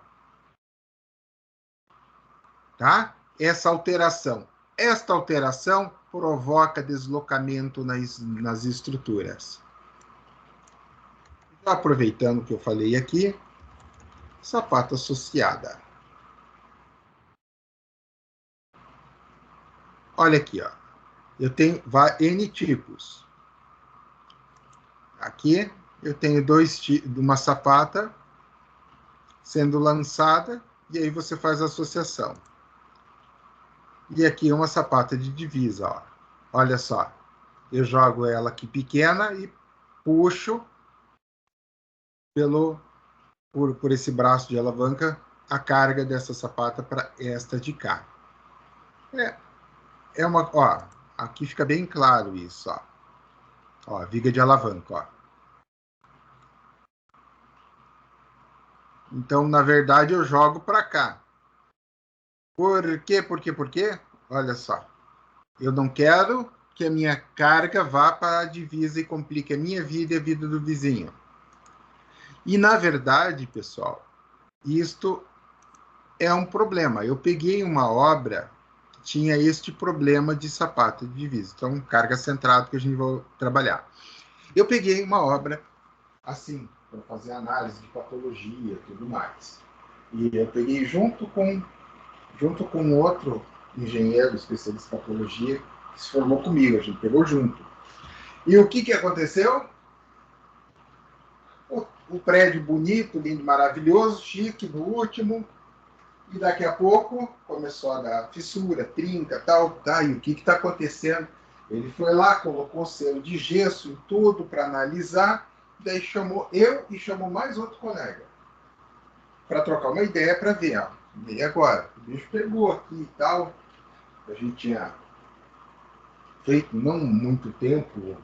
Tá? Essa alteração. Esta alteração provoca deslocamento nas estruturas. Aproveitando que eu falei aqui, sapata associada. Olha aqui, ó. Eu tenho N tipos. Aqui eu tenho uma sapata sendo lançada, e aí você faz a associação. E aqui uma sapata de divisa, ó. Olha só. Eu jogo ela aqui pequena e puxo por esse braço de alavanca a carga dessa sapata para esta de cá. Ó, aqui fica bem claro isso, ó. Ó, viga de alavanca, ó. Então, na verdade, eu jogo para cá. Por quê? Por quê? Olha só. Eu não quero que a minha carga vá para a divisa e complique a minha vida e a vida do vizinho. E, na verdade, pessoal, isto é um problema. Eu peguei uma obra que tinha este problema de sapata de divisa. Então, carga centrada que a gente vai trabalhar. Eu peguei uma obra assim, para fazer análise de patologia e tudo mais. E eu peguei junto com outro engenheiro especialista em patologia que se formou comigo, a gente pegou junto. E o que aconteceu? O prédio bonito, lindo, maravilhoso, chique, no último, e daqui a pouco começou a dar fissura, trinca, tal, tá, e o que está acontecendo? Ele foi lá, colocou selo de gesso em tudo para analisar, daí chamou eu e chamou mais outro colega para trocar uma ideia para ver, ó, e agora? O bicho pegou aqui e tal, a gente tinha feito não muito tempo,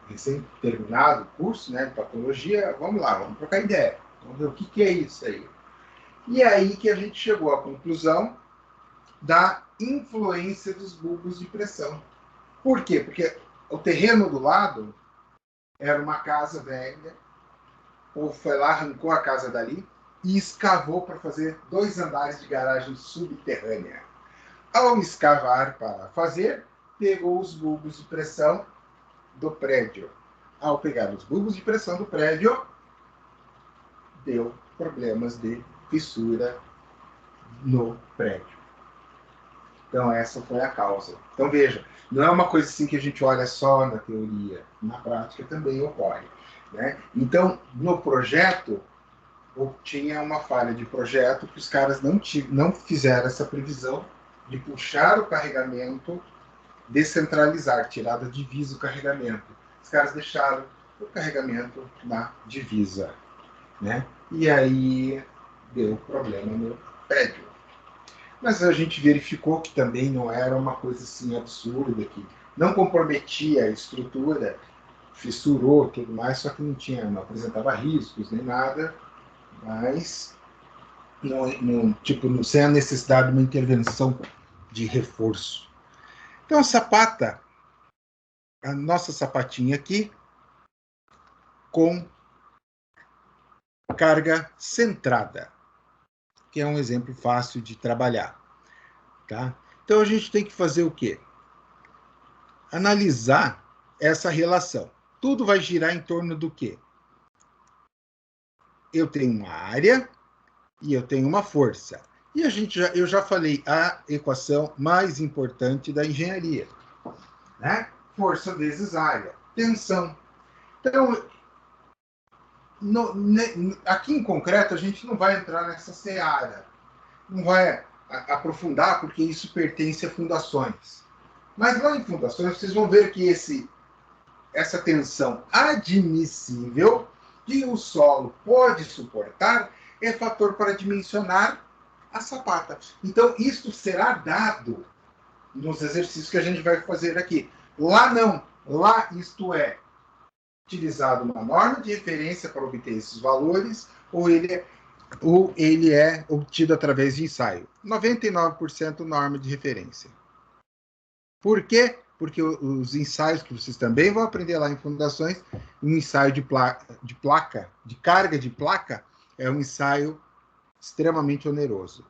recém-terminado o curso, né, de patologia, vamos lá, vamos trocar ideia, vamos ver o que é isso aí. E é aí que a gente chegou à conclusão da influência dos bulbos de pressão. Por quê? Porque o terreno do lado era uma casa velha, o povo foi lá, arrancou a casa dali e escavou para fazer 2 andares de garagem subterrânea. Ao escavar para fazer, pegou os bulbos de pressão do prédio. Ao pegar os bulbos de pressão do prédio, deu problemas de fissura no prédio. Então, essa foi a causa. Então, veja, não é uma coisa assim que a gente olha só na teoria. Na prática também ocorre, né? Então, no projeto, tinha uma falha de projeto que os caras não fizeram essa previsão de puxar o carregamento, descentralizar, tirar da divisa o carregamento. Os caras deixaram o carregamento na divisa, né? E aí deu problema no prédio. Mas a gente verificou que também não era uma coisa assim absurda, que não comprometia a estrutura, fissurou tudo mais, só que não apresentava riscos nem nada, mas sem a necessidade de uma intervenção de reforço. Então, a nossa sapatinha aqui, com carga centrada, que é um exemplo fácil de trabalhar. Tá? Então, a gente tem que fazer o quê? Analisar essa relação. Tudo vai girar em torno do quê? Eu tenho uma área e eu tenho uma força. E eu já falei a equação mais importante da engenharia, né? Força vezes área, tensão. Então, aqui em concreto, a gente não vai entrar nessa seara, não vai aprofundar, porque isso pertence a fundações. Mas lá em fundações, vocês vão ver que essa tensão admissível que o solo pode suportar é fator para dimensionar a sapata. Então, isso será dado nos exercícios que a gente vai fazer aqui. Lá não. Lá isto é utilizado uma norma de referência para obter esses valores, ou ele é obtido através de ensaio. 99% norma de referência. Por quê? Porque os ensaios que vocês também vão aprender lá em fundações, um ensaio de carga de placa, é um ensaio extremamente oneroso.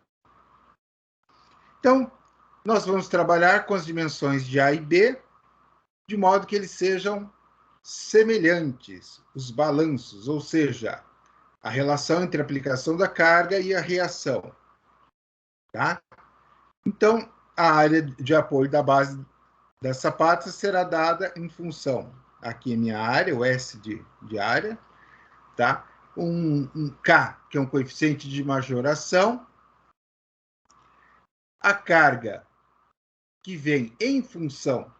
Então, nós vamos trabalhar com as dimensões de A e B, de modo que eles sejam semelhantes, os balanços, ou seja, a relação entre a aplicação da carga e a reação. Tá? Então, a área de apoio da base da sapata será dada em função, aqui é minha área, o S de área, tá? Um K, que é um coeficiente de majoração, a carga que vem em função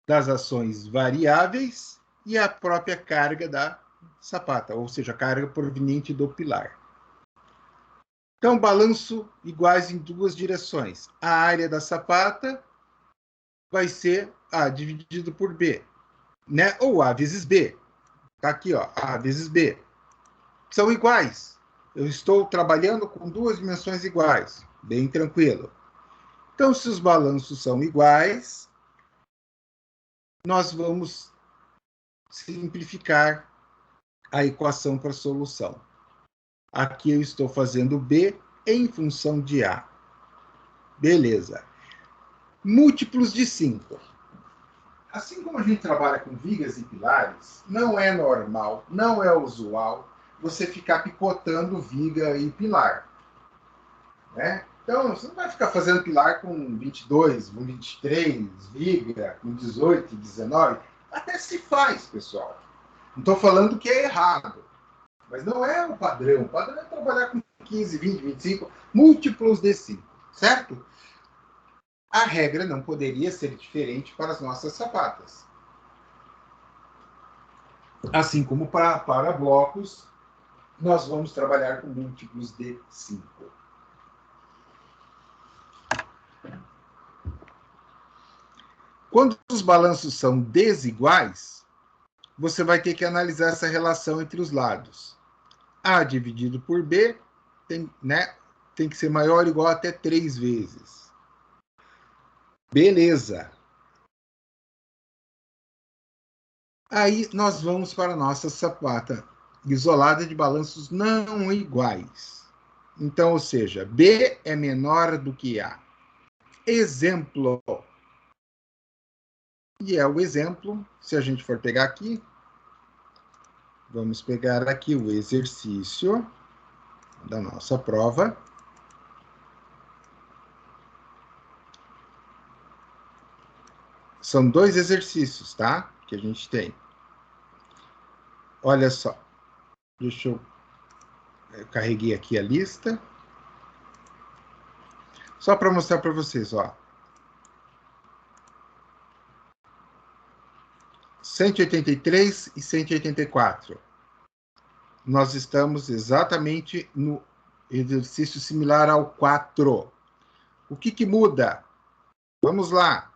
das ações variáveis e a própria carga da sapata, ou seja, a carga proveniente do pilar. Então, balanço iguais em duas direções. A área da sapata vai ser A dividido por B, né? Ou A vezes B. Está aqui, ó, A vezes B. São iguais. Eu estou trabalhando com duas dimensões iguais. Bem tranquilo. Então, se os balanços são iguais, nós vamos simplificar a equação para a solução. Aqui eu estou fazendo B em função de A. Beleza. Múltiplos de 5. Assim como a gente trabalha com vigas e pilares, não é normal, não é usual você ficar picotando viga e pilar. Né? Então, você não vai ficar fazendo pilar com 22, com 23, viga, com 18, 19. Até se faz, pessoal. Não estou falando que é errado. Mas não é o padrão. O padrão é trabalhar com 15, 20, 25, múltiplos de 5. Certo? A regra não poderia ser diferente para as nossas sapatas. Assim como para blocos, nós vamos trabalhar com múltiplos de 5. Quando os balanços são desiguais, você vai ter que analisar essa relação entre os lados. A dividido por B tem que ser maior ou igual a até 3 vezes. Beleza. Aí nós vamos para a nossa sapata isolada de balanços não iguais. Então, ou seja, B é menor do que A. Exemplo. E é o exemplo, se a gente for pegar aqui, vamos pegar aqui o exercício da nossa prova. São 2 exercícios, tá? Que a gente tem. Olha só. Deixa eu carreguei aqui a lista. Só para mostrar para vocês, ó. 183 e 184. Nós estamos exatamente no exercício similar ao 4. O que muda? Vamos lá.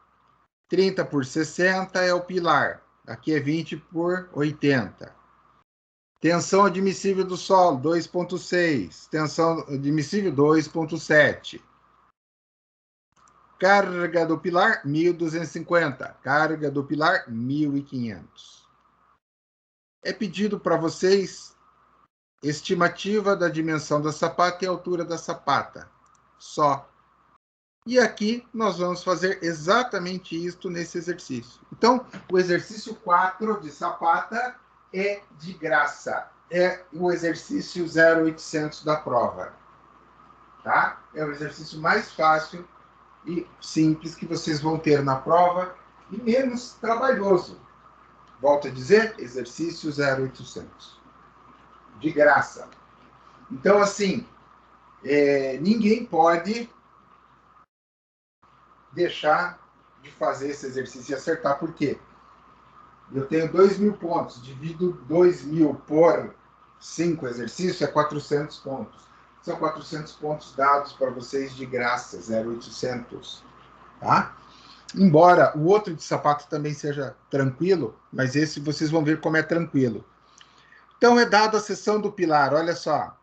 30 por 60 é o pilar. Aqui é 20 por 80. Tensão admissível do solo, 2,6. Tensão admissível, 2,7. Carga do pilar, 1.250. Carga do pilar, 1.500. É pedido para vocês estimativa da dimensão da sapata e altura da sapata. Só. E aqui nós vamos fazer exatamente isso nesse exercício. Então, o exercício 4 de sapata é de graça. é o exercício 0800 da prova. Tá? É o exercício mais fácil e simples que vocês vão ter na prova e menos trabalhoso. Volto a dizer, exercício 0800. De graça. Então, assim, ninguém pode deixar de fazer esse exercício e acertar. Por quê? Eu tenho 2.000 pontos, divido 2.000 por 5 exercícios, é 400 pontos. São 400 pontos dados para vocês de graça, 0800. Tá? Embora o outro de sapato também seja tranquilo, mas esse vocês vão ver como é tranquilo. Então, é dado a seção do pilar, olha só.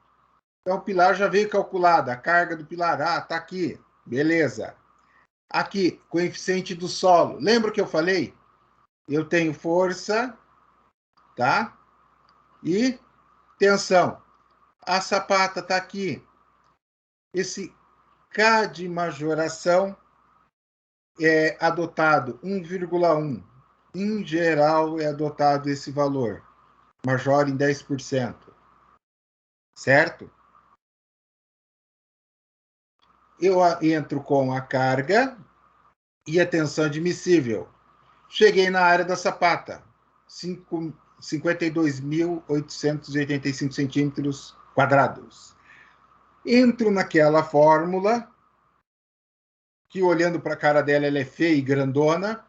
Então, o pilar já veio calculado, a carga do pilar, está aqui, beleza. Aqui, coeficiente do solo. Lembra que eu falei? Eu tenho força, tá? E tensão. A sapata está aqui. Esse K de majoração é adotado 1,1. Em geral, é adotado esse valor. Majora em 10%. Certo? Eu entro com a carga e a tensão admissível. Cheguei na área da sapata. 52.885 centímetros quadrados. Entro naquela fórmula, que olhando para a cara dela, ela é feia e grandona,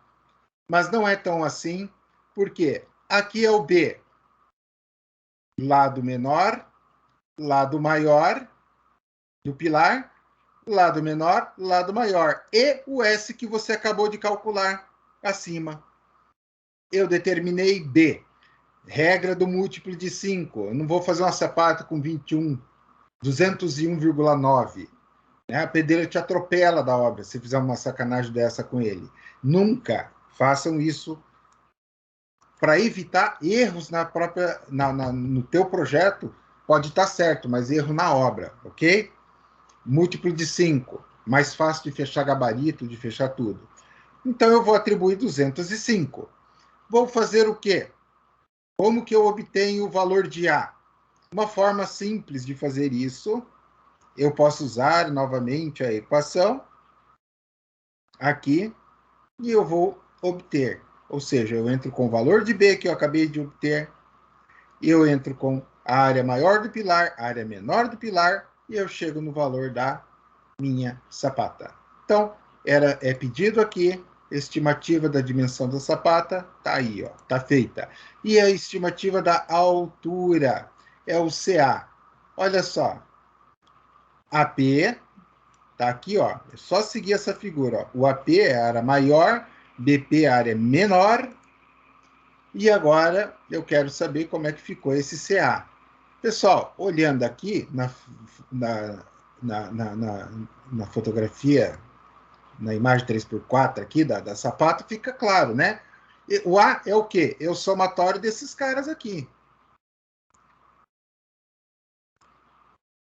mas não é tão assim, porque aqui é o B. Lado menor, lado maior do pilar, lado menor, lado maior. E o S que você acabou de calcular acima. Eu determinei B. Regra do múltiplo de 5. Eu não vou fazer uma sapata com 21, 201,9. A pedreira te atropela da obra se fizer uma sacanagem dessa com ele. Nunca façam isso para evitar erros no teu projeto. Pode estar certo, mas erro na obra, ok? Múltiplo de 5. Mais fácil de fechar gabarito, de fechar tudo. Então, eu vou atribuir 205. Vou fazer o quê? Como que eu obtenho o valor de A? Uma forma simples de fazer isso, eu posso usar novamente a equação aqui e eu vou obter. Ou seja, eu entro com o valor de B que eu acabei de obter, eu entro com a área maior do pilar, a área menor do pilar, e eu chego no valor da minha sapata. Então, é pedido aqui, estimativa da dimensão da sapata, tá aí, ó, tá feita. E a estimativa da altura é o CA. Olha só, AP tá aqui, ó. É só seguir essa figura, ó. O AP é a área maior, BP é a área menor. E agora eu quero saber como é que ficou esse CA. Pessoal, olhando aqui na fotografia, na imagem 3x4 aqui da sapata, fica claro, né? O A é o quê? É o somatório desses caras aqui.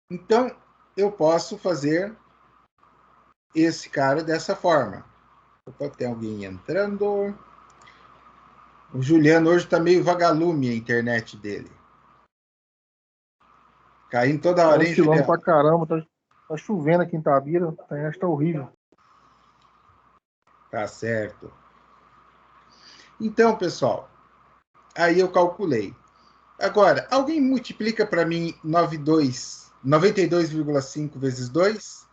Então, eu posso fazer esse cara dessa forma. Opa, tem alguém entrando. O Juliano hoje está meio vagalume a internet dele. Caindo toda hora, hein, oscilando Juliano? pra caramba, tá chovendo aqui em Tabira, a internet tá horrível. Tá certo. Então, pessoal, aí eu calculei. Agora, alguém multiplica para mim 92,5 vezes 2?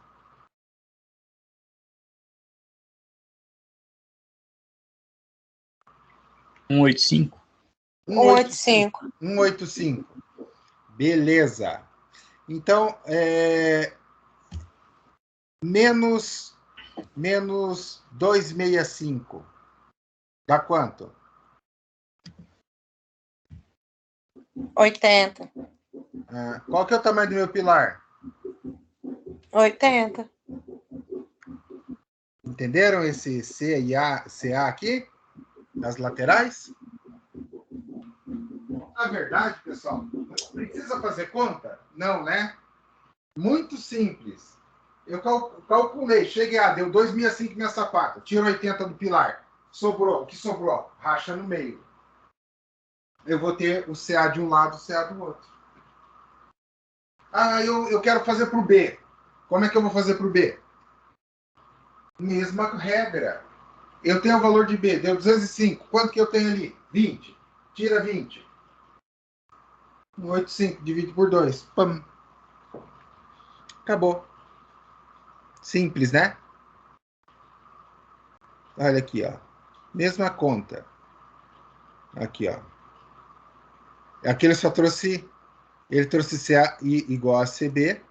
185. 185. 185. Beleza. Então, menos 265. Dá quanto? 80. Qual que é o tamanho do meu pilar? 80. Entenderam esse C e CA aqui? Nas laterais? Na verdade, pessoal, precisa fazer conta? Não, né? Muito simples. Eu calculei, cheguei deu 2.005 minha sapata, tiro 80 do pilar. Sobrou, o que sobrou? Racha no meio. eu vou ter o CA de um lado e o CA do outro. Ah, eu quero fazer para o B. Como é que eu vou fazer para o B? Mesma regra. Eu tenho o valor de B, deu 205. Quanto que eu tenho ali? 20. Tira 20. 185, divide por 2. Pam. Acabou. Simples, né? Olha aqui, ó. Mesma conta. Aqui, ó. Aqui ele só trouxe... Ele trouxe CA igual a CB.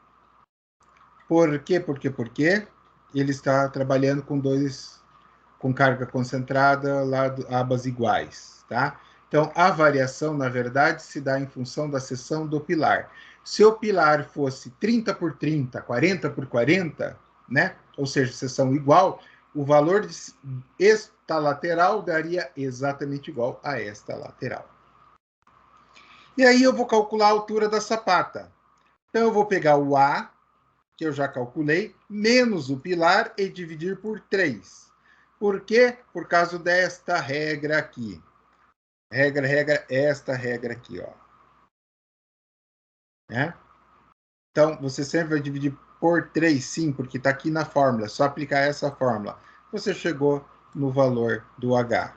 Por quê? Porque ele está trabalhando com carga concentrada, abas iguais, tá? Então, a variação, na verdade, se dá em função da seção do pilar. Se o pilar fosse 30 por 30, 40 por 40, né? Ou seja, seção igual, o valor de esta lateral daria exatamente igual a esta lateral. E aí eu vou calcular a altura da sapata. Então, eu vou pegar o A, que eu já calculei, menos o pilar e dividir por 3. Por quê? Por causa desta regra aqui. Esta regra aqui, ó. Né? Então, você sempre vai dividir por 3, sim, porque está aqui na fórmula. É só aplicar essa fórmula. Você chegou no valor do H.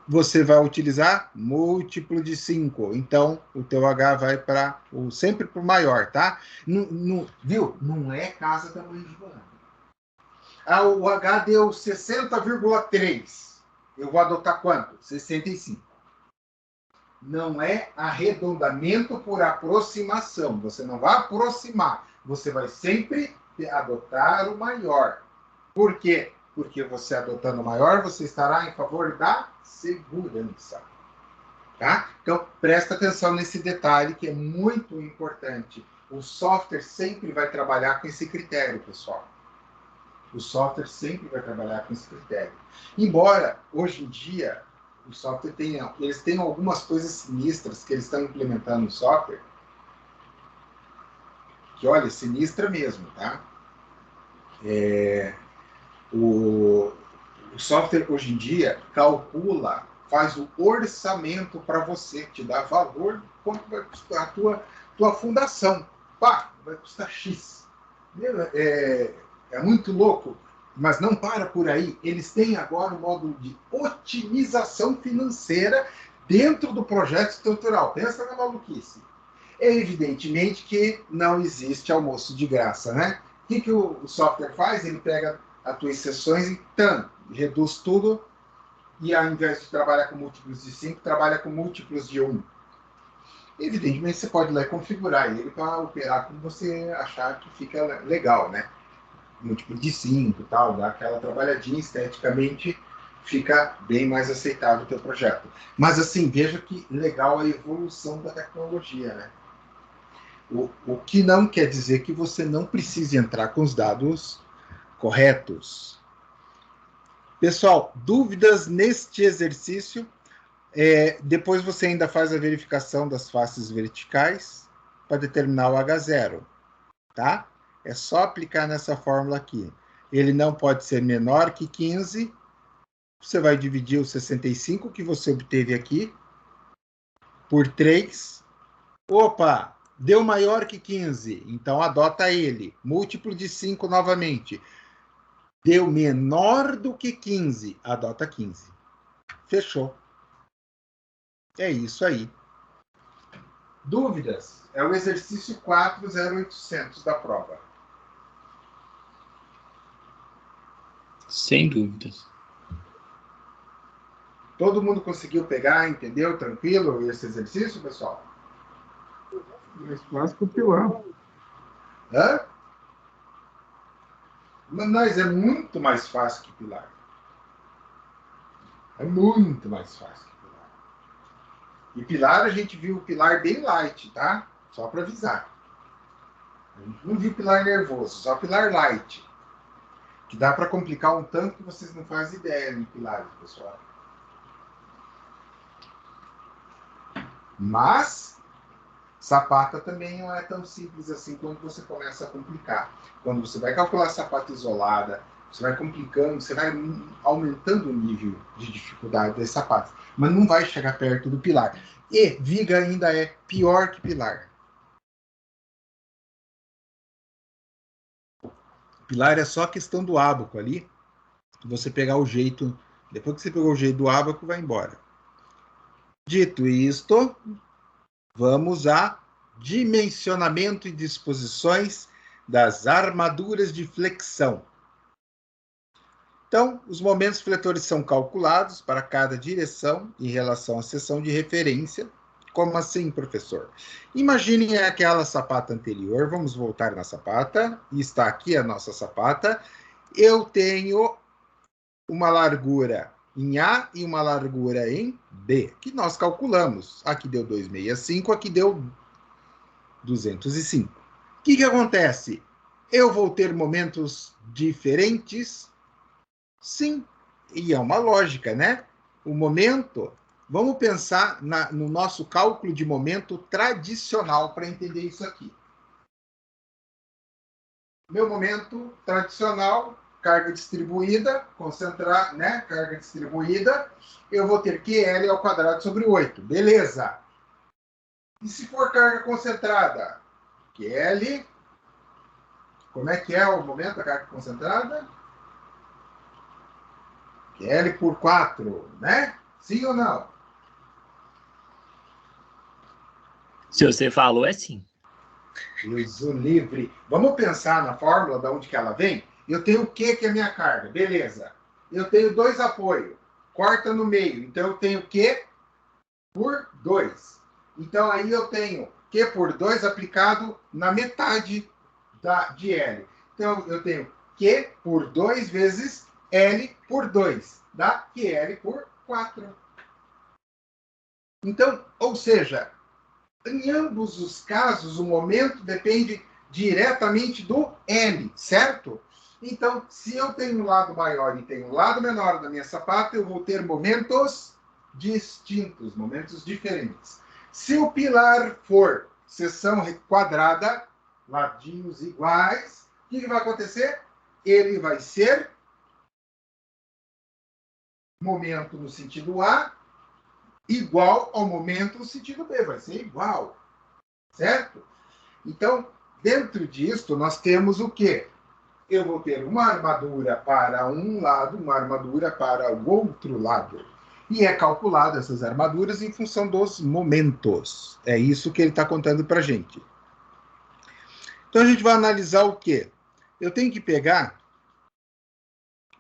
Você vai utilizar múltiplo de 5. Então, o teu H vai para sempre para o maior, tá? Viu? Não é casa da mãe Joana. Ah, o H deu 60,3. Eu vou adotar quanto? 65. Não é arredondamento por aproximação. Você não vai aproximar. Você vai sempre adotar o maior. Por quê? Porque você adotando o maior, você estará em favor da segurança. Tá? Então, presta atenção nesse detalhe que é muito importante. O software sempre vai trabalhar com esse critério, pessoal. O software sempre vai trabalhar com esse critério. Embora, hoje em dia, o software eles tenham algumas coisas sinistras que eles estão implementando no software, que, olha, sinistra mesmo, tá? O software, hoje em dia, calcula, faz o orçamento para você, te dá valor, quanto vai custar a tua fundação. Pá, vai custar X. É muito louco, mas não para por aí. Eles têm agora um módulo de otimização financeira dentro do projeto estrutural. Pensa na maluquice. É evidentemente que não existe almoço de graça, né? O que o software faz? Ele pega as tuas sessões e reduz tudo, e ao invés de trabalhar com múltiplos de 5, trabalha com múltiplos de 1. Evidentemente, você pode ir lá e configurar ele para operar como você achar que fica legal, né? Múltiplo de 5 e tal, dá aquela trabalhadinha esteticamente, fica bem mais aceitável o teu projeto. Mas assim, veja que legal a evolução da tecnologia, né? O que não quer dizer que você não precise entrar com os dados corretos. Pessoal, dúvidas neste exercício? Depois você ainda faz a verificação das faces verticais para determinar o H0, tá? É só aplicar nessa fórmula aqui. Ele não pode ser menor que 15. Você vai dividir o 65 que você obteve aqui por 3. Opa, deu maior que 15. Então, adota ele. Múltiplo de 5 novamente. Deu menor do que 15. Adota 15. Fechou. É isso aí. Dúvidas? É o exercício 40800 da prova. Sem dúvidas. Todo mundo conseguiu pegar, entendeu? Tranquilo esse exercício, pessoal? Mais fácil que o pilar. Hã? Mas é muito mais fácil que pilar. É muito mais fácil que pilar. E pilar, a gente viu o pilar bem light, tá? Só para avisar. A gente não viu pilar nervoso, só pilar light. Que dá para complicar um tanto que vocês não fazem ideia no pilar, pessoal. Mas sapata também não é tão simples assim quando você começa a complicar. Quando você vai calcular sapata isolada, você vai complicando, você vai aumentando o nível de dificuldade das sapatas. Mas não vai chegar perto do pilar. E viga ainda é pior que pilar. Pilar é só a questão do ábaco ali. Você pegar o jeito. Depois que você pegou o jeito do ábaco, vai embora. Dito isto, vamos a dimensionamento e disposições das armaduras de flexão. Então, os momentos fletores são calculados para cada direção em relação à seção de referência. Como assim, professor? Imaginem aquela sapata anterior. Vamos voltar na sapata. E está aqui a nossa sapata. Eu tenho uma largura em A e uma largura em B, que nós calculamos. Aqui deu 265, aqui deu 205. O que acontece? Eu vou ter momentos diferentes? Sim, e é uma lógica, né? O momento, vamos pensar no nosso cálculo de momento tradicional para entender isso aqui. Meu momento tradicional, carga distribuída, concentrar, né? Carga distribuída, eu vou ter QL ao quadrado sobre 8. Beleza. E se for carga concentrada? QL, como é que é o momento da carga concentrada? QL por 4, né? Sim ou não? Se você falou, é sim. Deus o livre. Vamos pensar na fórmula de onde que ela vem? Eu tenho o que é a minha carga? Beleza. Eu tenho 2 apoios. Corta no meio. Então, eu tenho Q por 2. Então, aí eu tenho Q por 2 aplicado na metade de L. Então, eu tenho Q por 2 vezes L por 2. Dá QL por 4. Então, ou seja, em ambos os casos, o momento depende diretamente do L, certo? Então, se eu tenho um lado maior e tenho um lado menor da minha sapata, eu vou ter momentos distintos, momentos diferentes. Se o pilar for seção quadrada, ladinhos iguais, o que vai acontecer? Ele vai ser momento no sentido A igual ao momento no sentido B, vai ser igual, certo? Então, dentro disso, nós temos o quê? Eu vou ter uma armadura para um lado, uma armadura para o outro lado. E é calculado essas armaduras em função dos momentos. É isso que ele está contando para a gente. Então, a gente vai analisar o quê? Eu tenho que pegar,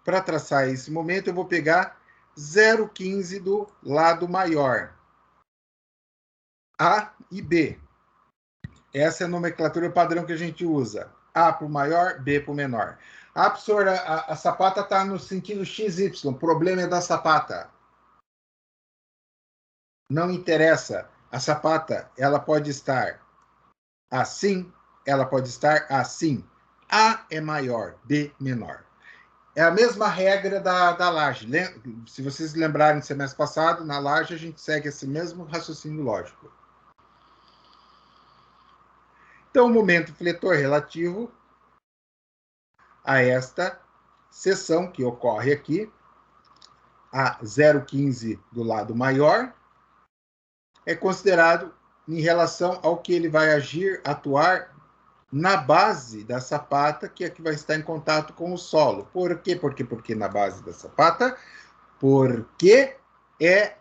para traçar esse momento, eu vou pegar 0,15 do lado maior. A e B. Essa é a nomenclatura padrão que a gente usa. A para o maior, B para o menor. Ah, professor, a sapata está no sentido XY. O problema é da sapata. Não interessa. A sapata, ela pode estar assim, ela pode estar assim. A é maior, B menor. É a mesma regra da laje. Se vocês lembrarem do semestre passado, na laje a gente segue esse mesmo raciocínio lógico. Então, o momento fletor relativo a esta seção que ocorre aqui, a 0,15 do lado maior, é considerado em relação ao que ele vai atuar na base da sapata, que é que vai estar em contato com o solo. Por quê? Porque na base da sapata, porque é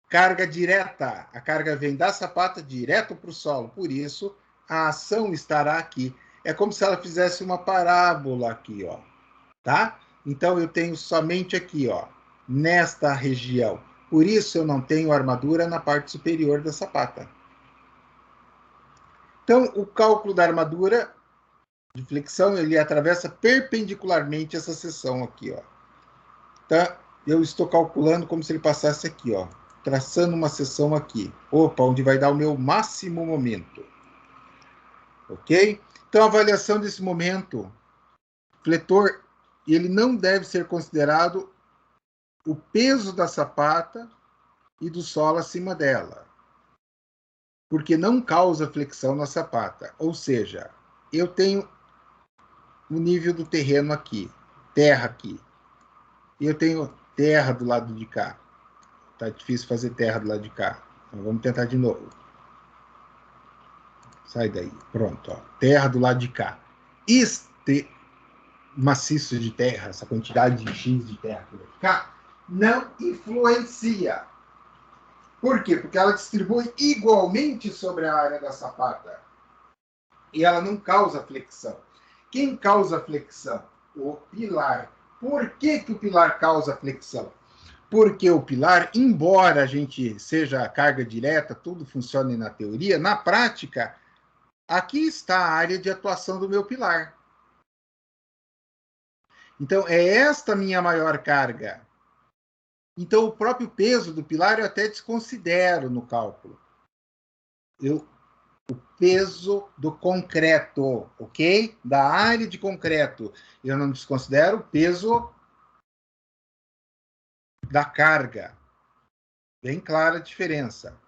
carga direta. A carga vem da sapata direto para o solo. Por isso, a ação estará aqui. É como se ela fizesse uma parábola aqui, ó. Tá? Então, eu tenho somente aqui, ó, nesta região. Por isso, eu não tenho armadura na parte superior da sapata. Então, o cálculo da armadura de flexão, ele atravessa perpendicularmente essa seção aqui, ó. Tá? Eu estou calculando como se ele passasse aqui, ó, traçando uma seção aqui. Opa, onde vai dar o meu máximo momento. Ok? Então, a avaliação desse momento, fletor, ele não deve ser considerado o peso da sapata e do solo acima dela, porque não causa flexão na sapata. Ou seja, eu tenho o nível do terreno aqui, terra aqui, e eu tenho terra do lado de cá. Tá difícil fazer terra do lado de cá. Então, vamos tentar de novo. Sai daí. Pronto. Ó. Terra do lado de cá. Este maciço de terra, essa quantidade de X de terra que vai ficar, não influencia. Por quê? Porque ela distribui igualmente sobre a área da sapata. E ela não causa flexão. Quem causa flexão? O pilar. Por que o pilar causa flexão? Porque o pilar, embora a gente seja carga direta, tudo funcione na teoria, na prática, aqui está a área de atuação do meu pilar. Então, é esta minha maior carga. Então, o próprio peso do pilar eu até desconsidero no cálculo. O peso do concreto, ok? Da área de concreto. Eu não desconsidero o peso da carga. Bem clara a diferença.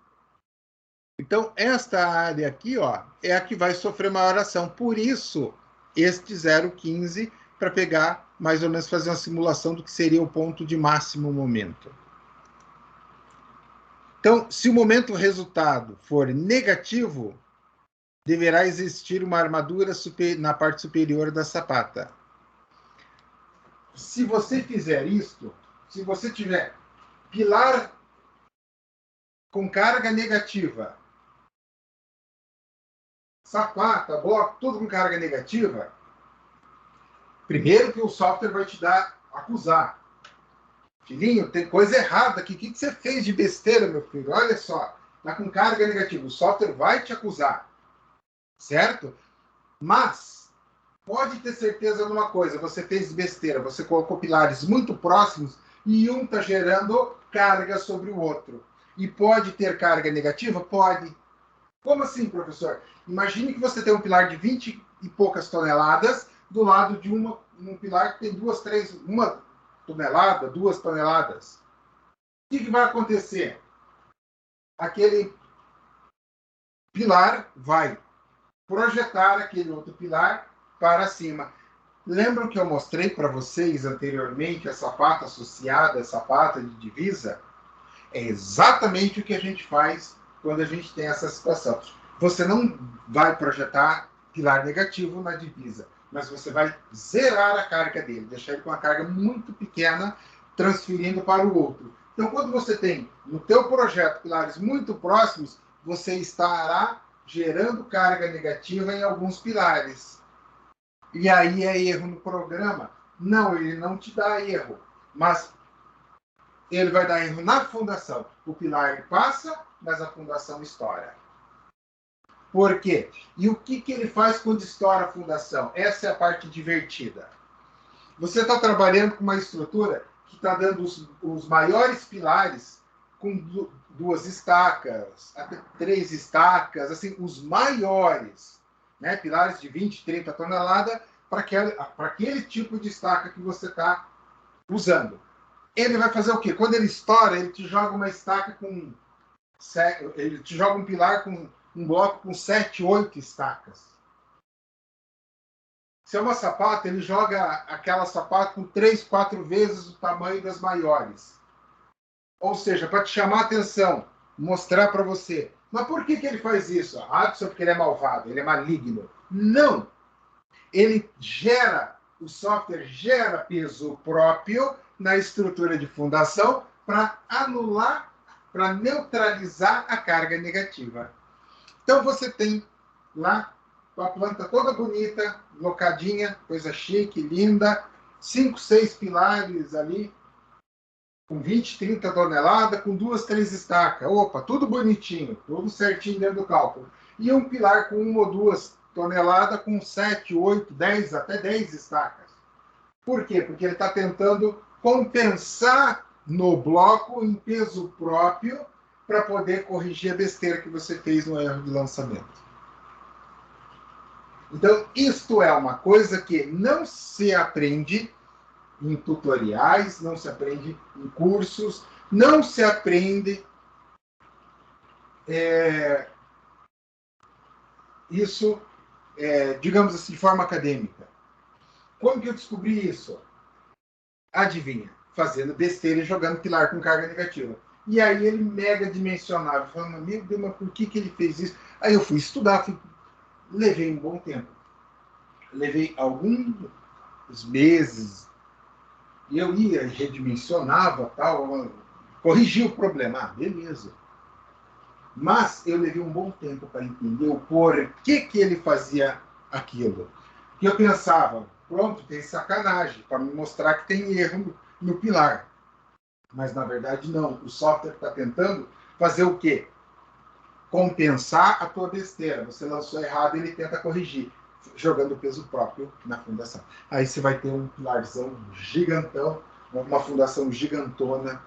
Então, esta área aqui, ó, é a que vai sofrer maior ação. Por isso, este 0,15 para pegar, mais ou menos, fazer uma simulação do que seria o ponto de máximo momento. Então, se o momento resultado for negativo, deverá existir uma armadura na parte superior da sapata. Se você fizer isto, se você tiver pilar com carga negativa, sapata, bloco, tudo com carga negativa, primeiro que o software vai te acusar. Filhinho, tem coisa errada aqui. O que você fez de besteira, meu filho? Olha só, está com carga negativa. O software vai te acusar. Certo? Mas, pode ter certeza de uma coisa. Você fez besteira. Você colocou pilares muito próximos e um está gerando carga sobre o outro. E pode ter carga negativa? Pode. Como assim, professor? Imagine que você tem um pilar de 20 e poucas toneladas do lado de um pilar que tem 1 tonelada, 2 toneladas. O que vai acontecer? Aquele pilar vai projetar aquele outro pilar para cima. Lembram que eu mostrei para vocês anteriormente a sapata associada, a sapata de divisa? É exatamente o que a gente faz quando a gente tem essa situação. Você não vai projetar pilar negativo na divisa, mas você vai zerar a carga dele, deixar ele com uma carga muito pequena, transferindo para o outro. Então, quando você tem no teu projeto pilares muito próximos, você estará gerando carga negativa em alguns pilares. E aí é erro no programa? Não, ele não te dá erro, mas ele vai dar erro na fundação. O pilar passa, mas a fundação estoura. Por quê? E o que ele faz quando estoura a fundação? Essa é a parte divertida. Você está trabalhando com uma estrutura que está dando os maiores pilares com 2 estacas, até 3 estacas, assim, os maiores, né? Pilares de 20, 30 toneladas para aquele tipo de estaca que você está usando. Ele vai fazer o quê? Quando ele estoura, ele te joga uma estaca com... Ele te joga um pilar com um bloco com 7, 8 estacas. Se é uma sapata, ele joga aquela sapata com 3, 4 vezes o tamanho das maiores. Ou seja, para te chamar a atenção, mostrar para você. Mas por que ele faz isso? Ah, só porque ele é malvado, ele é maligno. Não! O software gera peso próprio na estrutura de fundação para anular, para neutralizar a carga negativa. Então você tem lá a planta toda bonita, locadinha, coisa chique, linda, 5, 6 pilares ali, com 20, 30 toneladas, com 2, 3 estacas. Opa, tudo bonitinho, tudo certinho dentro do cálculo. E um pilar com 1 ou 2 toneladas, com 7, 8, 10, até 10 estacas. Por quê? Porque ele está tentando compensar no bloco em peso próprio para poder corrigir a besteira que você fez no erro de lançamento. Então, isto é uma coisa que não se aprende em tutoriais, não se aprende em cursos, não se aprende digamos assim, de forma acadêmica. Como que eu descobri isso? Adivinha? Fazendo besteira e jogando pilar com carga negativa. E aí ele mega dimensionava, falando, meu Deus, mas por que ele fez isso? Aí eu fui estudar, levei um bom tempo. Levei alguns meses, e eu ia, redimensionava, tal, corrigia o problema. Ah, beleza. Mas eu levei um bom tempo para entender o porquê que ele fazia aquilo. E eu pensava, pronto, tem sacanagem, para me mostrar que tem erro no pilar. Mas, na verdade, não. O software está tentando fazer o quê? Compensar a tua besteira. Você lançou errado, ele tenta corrigir, jogando o peso próprio na fundação. Aí você vai ter um pilarzão gigantão, uma fundação gigantona,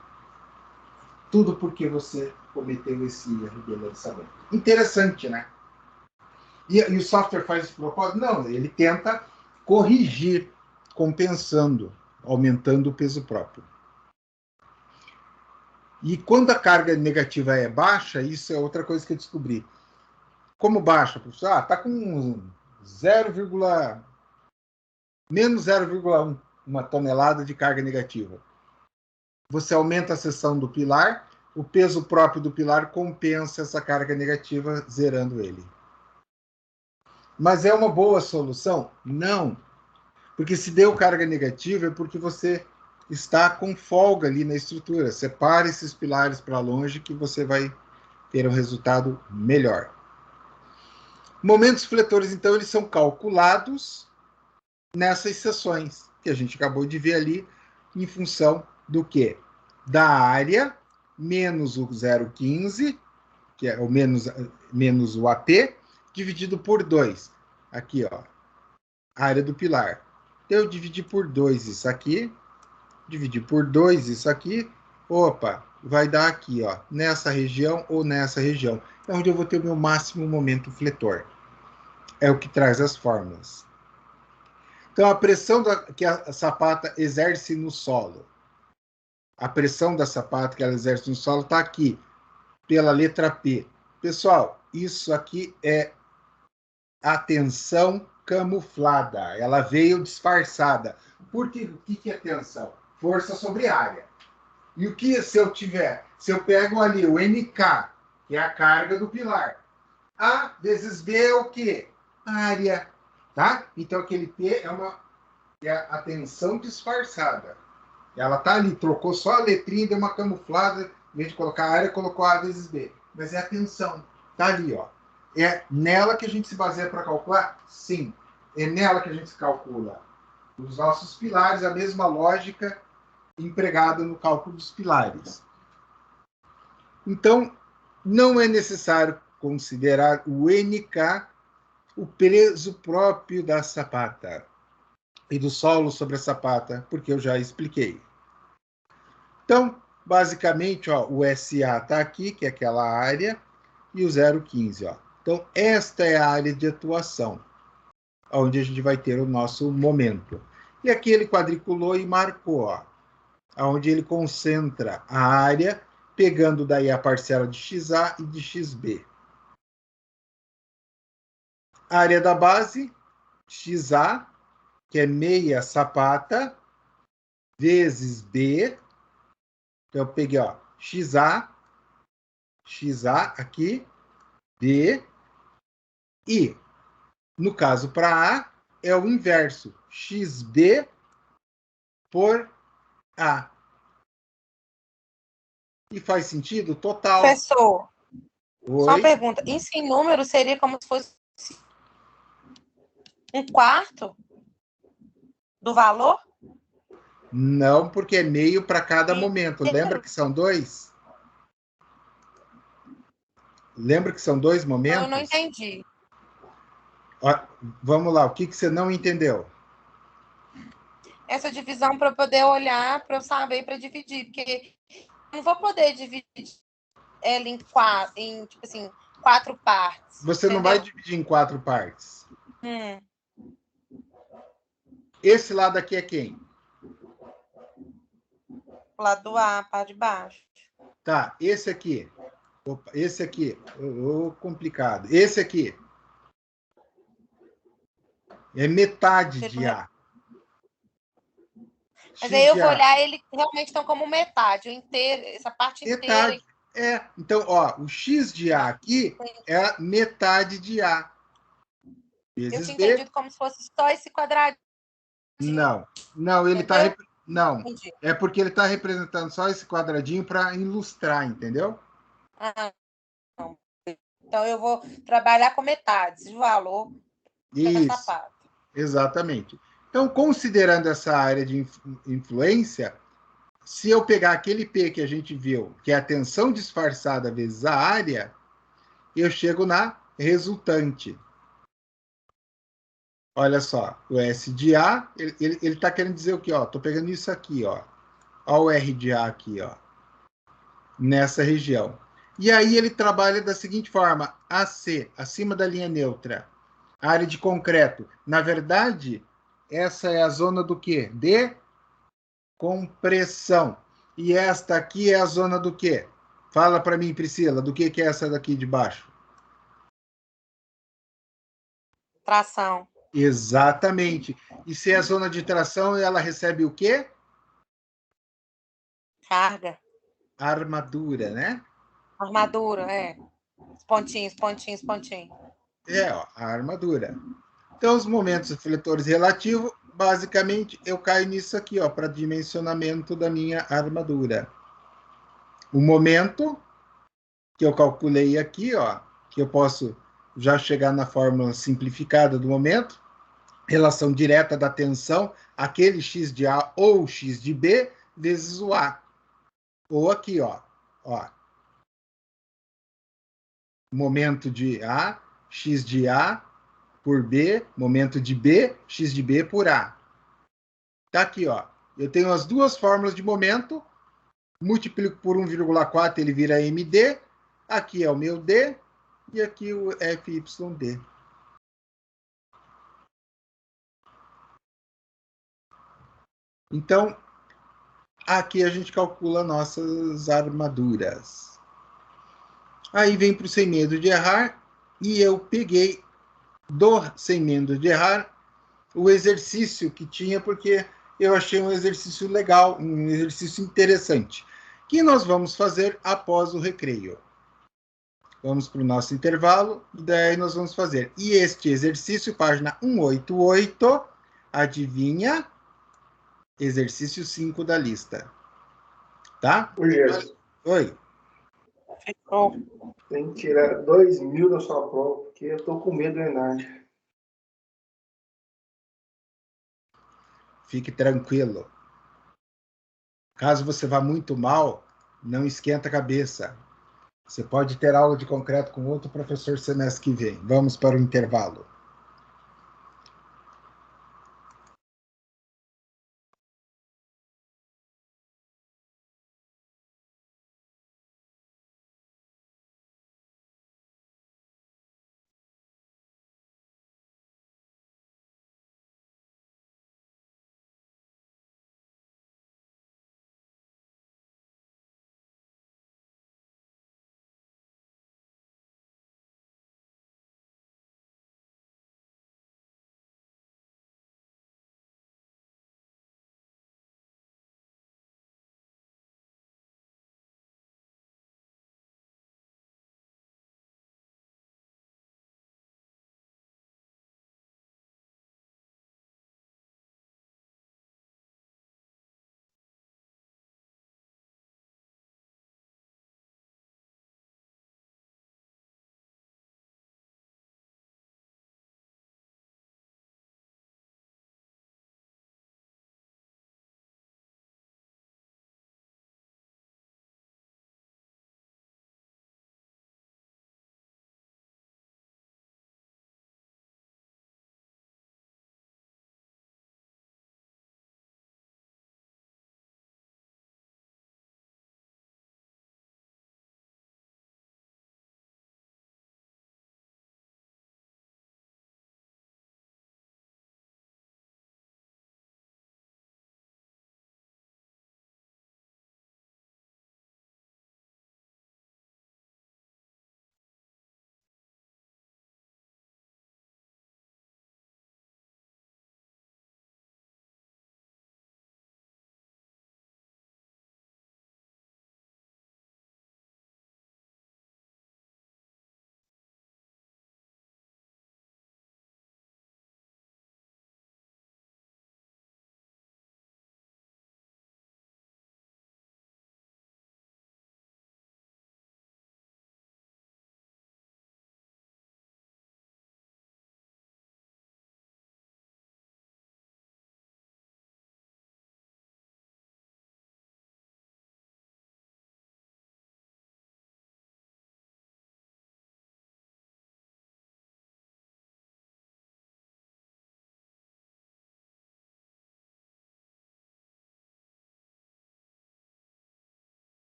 tudo porque você cometeu esse erro de lançamento. Interessante, né? E o software faz esse propósito? Não, ele tenta corrigir, compensando, aumentando o peso próprio. E quando a carga negativa é baixa, isso é outra coisa que eu descobri. Como baixa, professor? Está com menos 0,1 uma tonelada de carga negativa. Você aumenta a seção do pilar, o peso próprio do pilar compensa essa carga negativa, zerando ele. Mas é uma boa solução? Não. Porque se deu carga negativa é porque você está com folga ali na estrutura. Separe esses pilares para longe que você vai ter um resultado melhor. Momentos fletores, então, eles são calculados nessas seções que a gente acabou de ver ali, em função do quê? Da área menos o 0,15, que é o menos o AP, dividido por 2. Aqui, ó, a área do pilar. Eu dividi por 2 isso aqui, dividir por 2 isso aqui, opa, vai dar aqui, ó, nessa região ou nessa região. É onde eu vou ter o meu máximo momento fletor. É o que traz as fórmulas. Então, a pressão que a sapata exerce no solo. A pressão da sapata que ela exerce no solo está aqui, pela letra P. Pessoal, isso aqui é a tensão camuflada. Ela veio disfarçada. Por quê? O que é tensão? Força sobre área. E o que se eu tiver? Se eu pego ali o NK, que é a carga do pilar, A vezes B é o quê? Área. Tá? Então, aquele P é a tensão disfarçada. Ela tá ali, trocou só a letrinha, deu uma camuflada, em vez de colocar área, colocou A vezes B. Mas é a tensão. Tá ali, ó. É nela que a gente se baseia para calcular? Sim. É nela que a gente calcula os nossos pilares, a mesma lógica empregada no cálculo dos pilares. Então, não é necessário considerar o NK, o peso próprio da sapata e do solo sobre a sapata, porque eu já expliquei. Então, basicamente, ó, o SA está aqui, que é aquela área, e o 0,15. Ó. Então, esta é a área de atuação, onde a gente vai ter o nosso momento. E aqui ele quadriculou e marcou, ó, onde ele concentra a área, pegando daí a parcela de XA e de XB. A área da base, XA, que é meia sapata, vezes B. Então, eu peguei, ó, XA aqui, B, e, no caso para A, é o inverso, XB por A. E faz sentido? Total. Professor, só uma Oi? pergunta. Isso em número seria como se fosse um quarto do valor? Não, porque é meio para cada momento. Lembra que são dois? Lembra que são dois momentos? Eu não entendi. Ó, vamos lá, o que você não entendeu? Essa divisão para eu poder olhar, para eu saber para dividir, porque eu não vou poder dividir ela em tipo assim, 4 partes. Você entendeu? não vai dividir em 4 partes. Esse lado aqui é quem? O lado do A, a parte de baixo. Tá, esse aqui. Opa, esse aqui. Complicado. Esse aqui. É metade de A. Mas X aí eu de vou A. olhar, ele realmente estão como metade, o inteiro, essa parte inteira. Metade. Então, ó, o X de A aqui é a metade de A. Eu Vezes tinha B. entendido como se fosse só esse quadradinho. Não. Não, ele está. Entendeu? Não. Entendi. É porque ele está representando só esse quadradinho para ilustrar, entendeu? Ah, não. Então eu vou trabalhar com metades de valor essa Isso, parte. exatamente. Então, considerando essa área de influência, se eu pegar aquele P que a gente viu, que é a tensão disfarçada vezes a área, eu chego na resultante. Olha só, o S de A, ele está querendo dizer o quê? Estou pegando isso aqui, ó. Olha o R de A aqui, ó, nessa região. E aí ele trabalha da seguinte forma: AC, acima da linha neutra, área de concreto. Na verdade, essa é a zona do quê? De compressão. E esta aqui é a zona do quê? Fala para mim, Priscila, do que é essa daqui de baixo? Tração. Exatamente. E se é a zona de tração, ela recebe o quê? Carga. Armadura, né? Armadura, é. Os pontinhos, pontinhos, pontinhos. Ó, a armadura. Então, os momentos refletores relativos, basicamente, eu caio nisso aqui, ó, para dimensionamento da minha armadura. O momento que eu calculei aqui, ó, que eu posso já chegar na fórmula simplificada do momento, relação direta da tensão, aquele x de A ou x de B vezes o A. Ou aqui, ó, momento de A, x de A por B, momento de B, x de B por A. Tá aqui, ó. Eu tenho as duas fórmulas de momento, multiplico por 1,4, ele vira md. Aqui é o meu d e aqui o FYD. Então, aqui a gente calcula nossas armaduras. Aí vem para o sem medo de errar, e eu peguei do sem medo de errar o exercício que tinha, porque eu achei um exercício legal, um exercício interessante, que nós vamos fazer após o recreio. Vamos para o nosso intervalo, e daí nós vamos fazer. E este exercício, página 188, adivinha? Exercício 5 da lista. Tá? Ô, Gerson, Oi. Ficou. tem que tirar 2.000 da sua prova, porque eu tô com medo do Enem. Fique tranquilo. Caso você vá muito mal, não esquenta a cabeça. Você pode ter aula de concreto com outro professor semestre que vem. Vamos para o intervalo.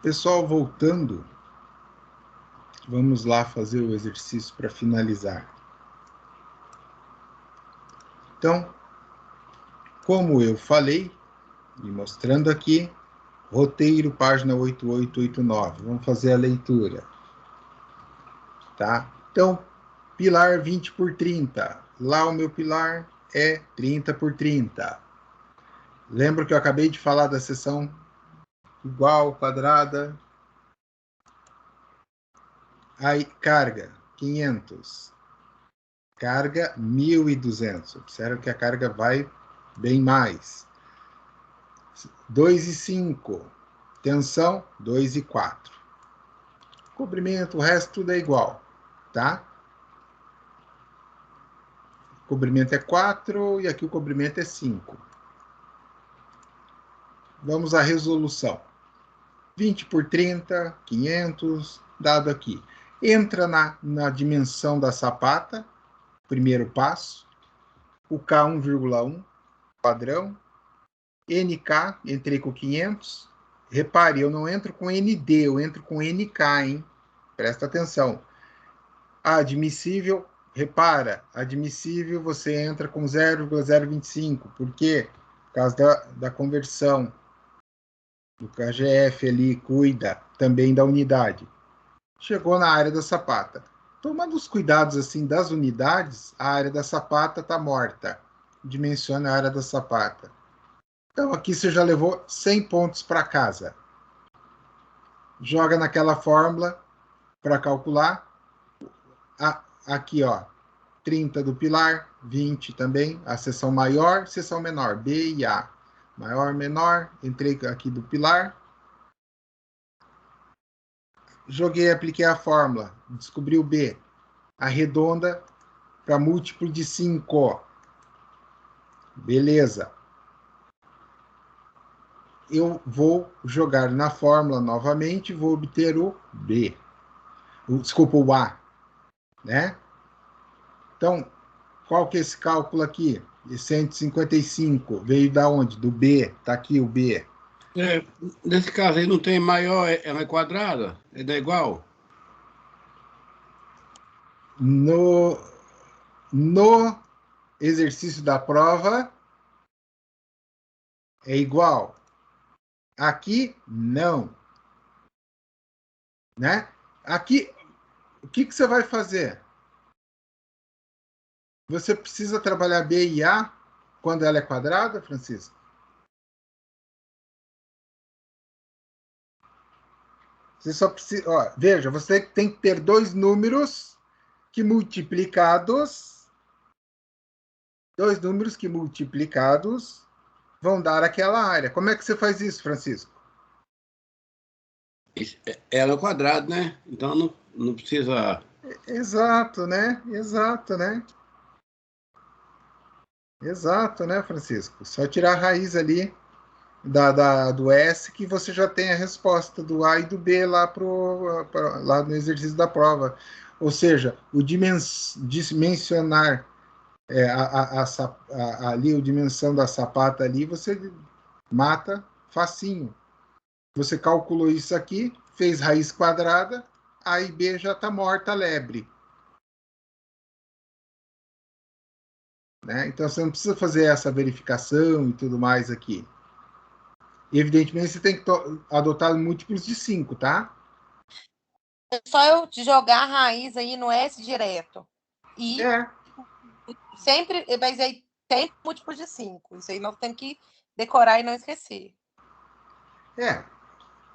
Pessoal, voltando, vamos lá fazer o exercício para finalizar. Então, como eu falei, e mostrando aqui, roteiro, página 8889. Vamos fazer a leitura. Tá? Então, pilar 20 por 30. Lá o meu pilar é 30 por 30. Lembra que eu acabei de falar da seção igual, quadrada? Aí, carga, 500. Carga, 1.200. Observa que a carga vai bem mais. 2 e 5. Tensão, 2 e 4. Comprimento, o resto tudo é igual, tá? O comprimento é 4 e aqui o comprimento é 5. Vamos à resolução. 20 por 30, 500, dado aqui. Entra na dimensão da sapata, primeiro passo. O K 1,1, padrão. NK, entrei com 500. Repare, eu não entro com ND, eu entro com NK, hein? Presta atenção. Admissível, repara, admissível você entra com 0,025. Por quê? Por causa da conversão. O KGF ali cuida também da unidade. Chegou na área da sapata. Tomando os cuidados assim das unidades, a área da sapata está morta. Dimensiona a área da sapata. Então aqui você já levou 100 pontos para casa. Joga naquela fórmula para calcular. Aqui, ó, 30 do pilar, 20 também, a seção maior, seção menor, B e A. Maior, menor, entrei aqui do pilar. Joguei, apliquei a fórmula, descobri o B. Arredonda para múltiplo de 5. Beleza. Eu vou jogar na fórmula novamente, vou obter o B. Desculpa, o A. Né? Então, qual que é esse cálculo aqui? 155 veio da onde? Do B. Está aqui o B. Nesse caso aí não tem maior, ela é quadrada? É igual? No exercício da prova é igual. Aqui, não. Né? Aqui, o que você vai fazer? Você precisa trabalhar B e A quando ela é quadrada, Francisco? Você só precisa... Ó, veja, você tem que ter dois números que multiplicados... Dois números que multiplicados vão dar aquela área. Como é que você faz isso, Francisco? Ela é ao quadrado, né? Então não precisa... Exato, né? Exato, né? Exato, né, Francisco? Só tirar a raiz ali do S que você já tem a resposta do A e do B lá, lá no exercício da prova. Ou seja, o dimensionar ali, a dimensão da sapata ali, você mata facinho. Você calculou isso aqui, fez raiz quadrada, A e B já está morta a lebre. Né? Então, você não precisa fazer essa verificação e tudo mais aqui. E, evidentemente, você tem que adotar múltiplos de 5, tá? É só eu jogar a raiz aí no S direto. E sempre, mas aí tem múltiplos de 5. Isso aí nós temos que decorar e não esquecer.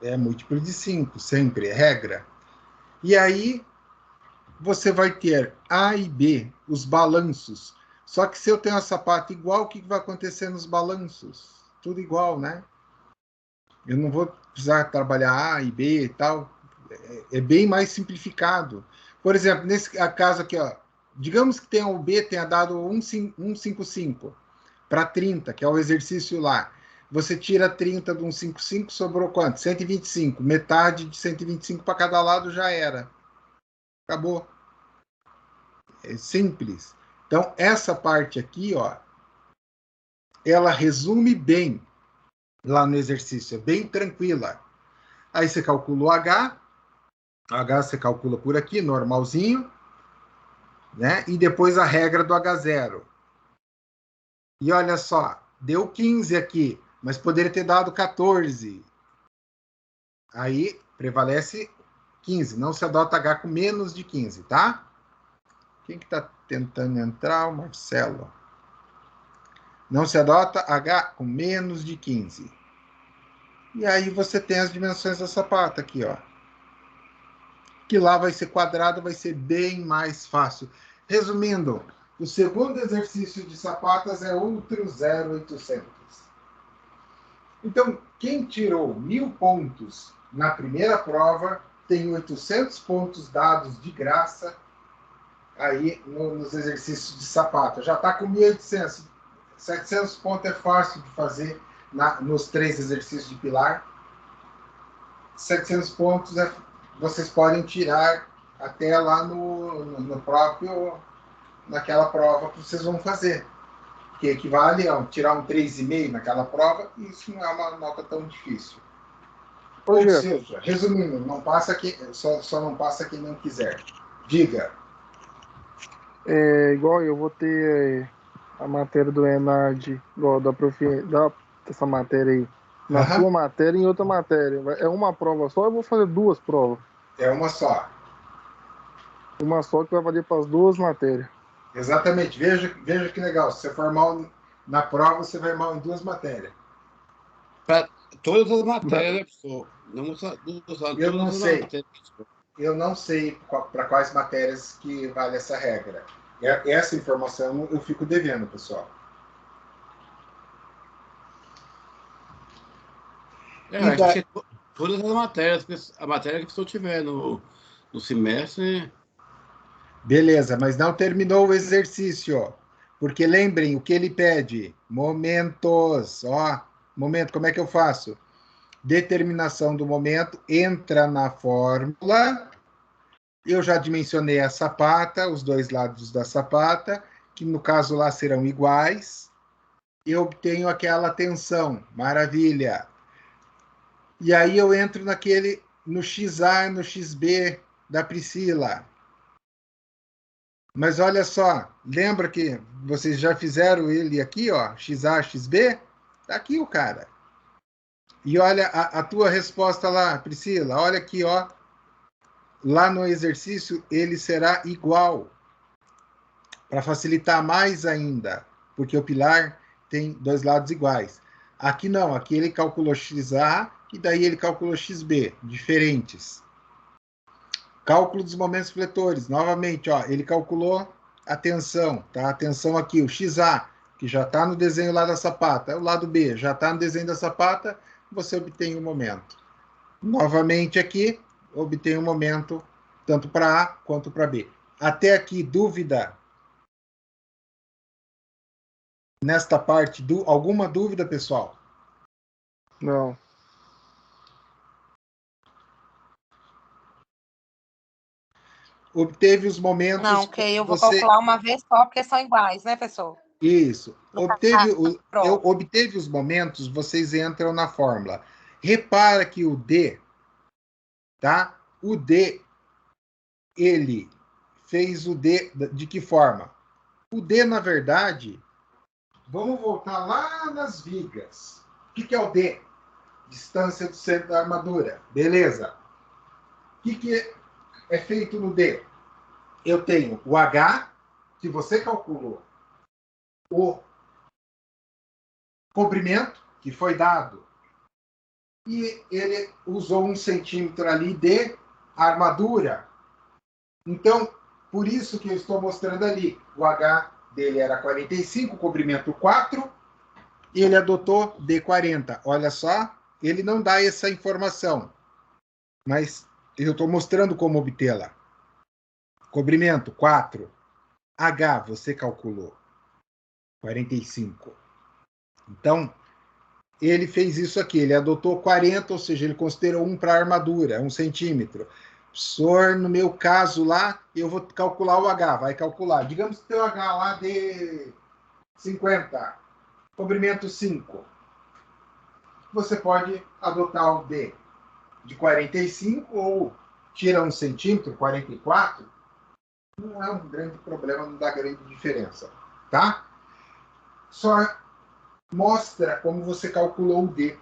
É múltiplo de 5, sempre, é regra. E aí, você vai ter A e B, os balanços. Só que se eu tenho a sapata igual, o que vai acontecer nos balanços? Tudo igual, né? Eu não vou precisar trabalhar A e B e tal. É bem mais simplificado. Por exemplo, nesse caso aqui, ó, digamos que o B tenha dado 155 para 30, que é o exercício lá. Você tira 30 de 155, sobrou quanto? 125. Metade de 125 para cada lado já era. Acabou. É simples. Então, essa parte aqui, ó, ela resume bem lá no exercício, é bem tranquila. Aí você calcula o H você calcula por aqui, normalzinho, né? E depois a regra do H0. E olha só, deu 15 aqui, mas poderia ter dado 14. Aí prevalece 15, não se adota H com menos de 15, tá? Quem que está tentando entrar? O Marcelo. Não se adota H com menos de 15. E aí você tem as dimensões da sapata aqui, ó. Que lá vai ser quadrado, vai ser bem mais fácil. Resumindo, o segundo exercício de sapatas é outro 0,800. Então, quem tirou 1.000 pontos na primeira prova tem 800 pontos dados de graça aí nos exercícios de sapata. Já está com 1.800. 700 pontos é fácil de fazer nos 3 exercícios de pilar. 700 pontos vocês podem tirar até lá no próprio, naquela prova que vocês vão fazer. Que equivale a tirar um 3,5 naquela prova, e isso não é uma nota tão difícil. Ou seja, resumindo, não passa só não passa quem não quiser. Diga. Igual eu vou ter a matéria do Enard, igual dessa matéria aí, na sua matéria e em outra matéria. É uma prova só ou eu vou fazer 2 provas? É uma só. Uma só que vai valer para as 2 matérias. Exatamente. Veja que legal. Se você for mal na prova, você vai mal em 2 matérias. Para todas as matérias, professor. Eu não sei. Eu não sei para quais matérias que vale essa regra. Essa informação eu fico devendo, pessoal. Acho que é todas as matérias, a matéria que a pessoa tiver no semestre. Beleza, mas não terminou o exercício. Porque lembrem, o que ele pede? Momentos. Momento, como é que eu faço? Determinação do momento, entra na fórmula. Eu já dimensionei a sapata, os 2 lados da sapata, que no caso lá serão iguais. Eu obtenho aquela tensão, maravilha. E aí eu entro no XA, no XB da Priscila. Mas olha só, lembra que vocês já fizeram ele aqui, ó, XA, XB? Tá aqui o cara. E olha a tua resposta lá, Priscila, olha aqui, ó. Lá no exercício ele será igual. Para facilitar mais ainda, porque o pilar tem 2 lados iguais. Aqui não, aqui ele calculou XA e daí ele calculou XB, diferentes. Cálculo dos momentos fletores, novamente, ó, ele calculou a tensão, tá? A tensão aqui, o XA, que já está no desenho lá da sapata, o lado B já está no desenho da sapata, você obtém o momento. Novamente aqui, obtém o momento tanto para A quanto para B. Até aqui, dúvida? Nesta parte, alguma dúvida, pessoal? Não. Obteve os momentos... Não, ok, eu vou calcular uma vez só, porque são iguais, né, pessoal? Isso. Obteve os momentos, vocês entram na fórmula. Repara que o D, tá? O D, ele fez o D de que forma? O D, na verdade, vamos voltar lá nas vigas. O que é o D? Distância do centro da armadura. Beleza. O que é feito no D? Eu tenho o H, que você calculou, o comprimento, que foi dado, e ele usou 1 centímetro ali de armadura. Então, por isso que eu estou mostrando ali, o H dele era 45, o comprimento 4, e ele adotou D40. Olha só, ele não dá essa informação, mas eu estou mostrando como obtê-la. Comprimento 4. H, você calculou 45. Então, ele fez isso aqui, ele adotou 40, ou seja, ele considerou 1 para a armadura, 1 centímetro. Professor, no meu caso lá, eu vou calcular o H, vai calcular. Digamos que tem o H lá de 50, comprimento 5. Você pode adotar o D. de 45 ou tira 1 centímetro, 44, não é um grande problema, não dá grande diferença, tá? Só mostra como você calculou o D.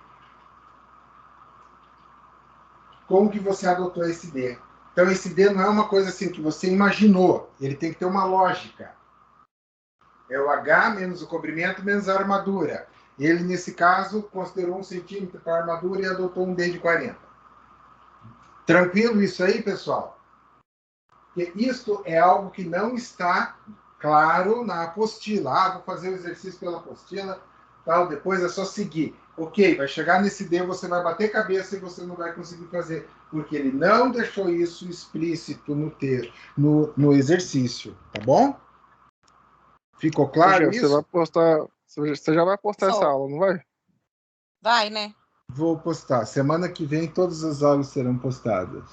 Como que você adotou esse D. Então, esse D não é uma coisa assim que você imaginou. Ele tem que ter uma lógica. É o H menos o comprimento menos a armadura. Ele, nesse caso, considerou 1 centímetro para a armadura e adotou um D de 40. Tranquilo isso aí, pessoal? Porque isso é algo que não está claro na apostila. Ah, vou fazer o exercício pela apostila, tal, depois é só seguir. Ok, vai chegar nesse D, você vai bater cabeça e você não vai conseguir fazer, porque ele não deixou isso explícito no exercício, tá bom? Ficou claro isso? Você vai postar, você já vai postar essa aula, não vai? Vai, né? Vou postar. Semana que vem todas as aulas serão postadas.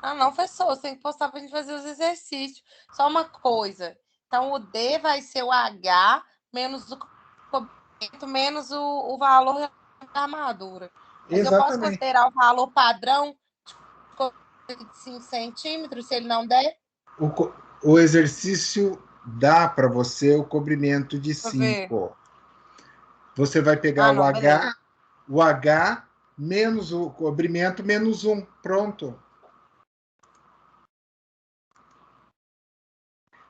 Ah, não, professor, você tem que postar para a gente fazer os exercícios. Só uma coisa. Então, o D vai ser o H menos o comprimento menos o valor da armadura. Mas eu posso Exatamente. considerar o valor padrão de 5 centímetros, se ele não der? O exercício dá para você o comprimento de 5. Você vai pegar não, o H menos o comprimento menos 1. Pronto.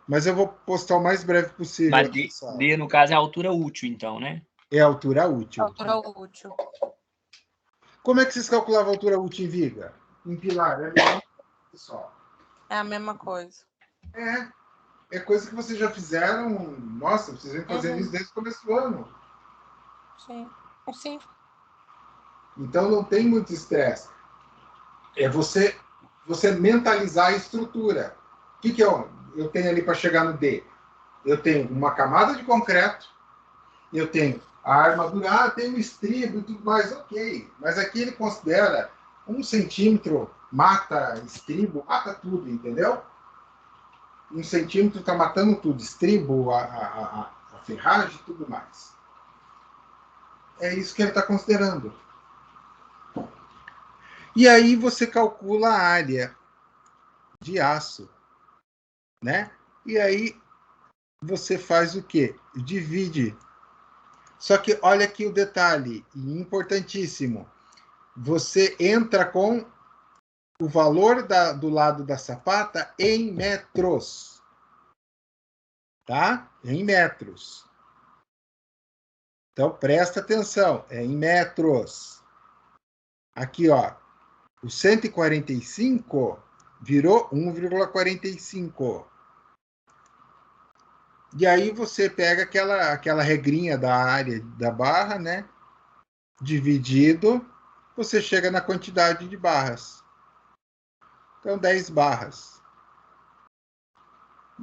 Mas eu vou postar o mais breve possível. Mas D, no caso, é a altura útil, então, né? É a altura útil. Altura útil. Como é que vocês calculavam a altura útil em viga? Em pilar? Pessoal. É a mesma coisa. É coisa que vocês já fizeram. Nossa, vocês vêm fazendo isso desde o começo do ano. Sim. Sim. Então não tem muito estresse. É você mentalizar a estrutura. O que eu tenho ali para chegar no D? Eu tenho uma camada de concreto, eu tenho a armadura, tem o estribo e tudo mais, ok. Mas aqui ele considera 1 centímetro mata estribo, mata tudo, entendeu? 1 centímetro está matando tudo, estribo, a ferragem e tudo mais. É isso que ele está considerando. E aí você calcula a área de aço, né? E aí você faz o quê? Divide. Só que olha aqui o detalhe, importantíssimo. Você entra com o valor do lado da sapata em metros. Tá? Em metros. Então, presta atenção. É em metros. Aqui, ó. O 145 virou 1,45. E aí você pega aquela regrinha da área da barra, né? Dividido, você chega na quantidade de barras. Então, 10 barras.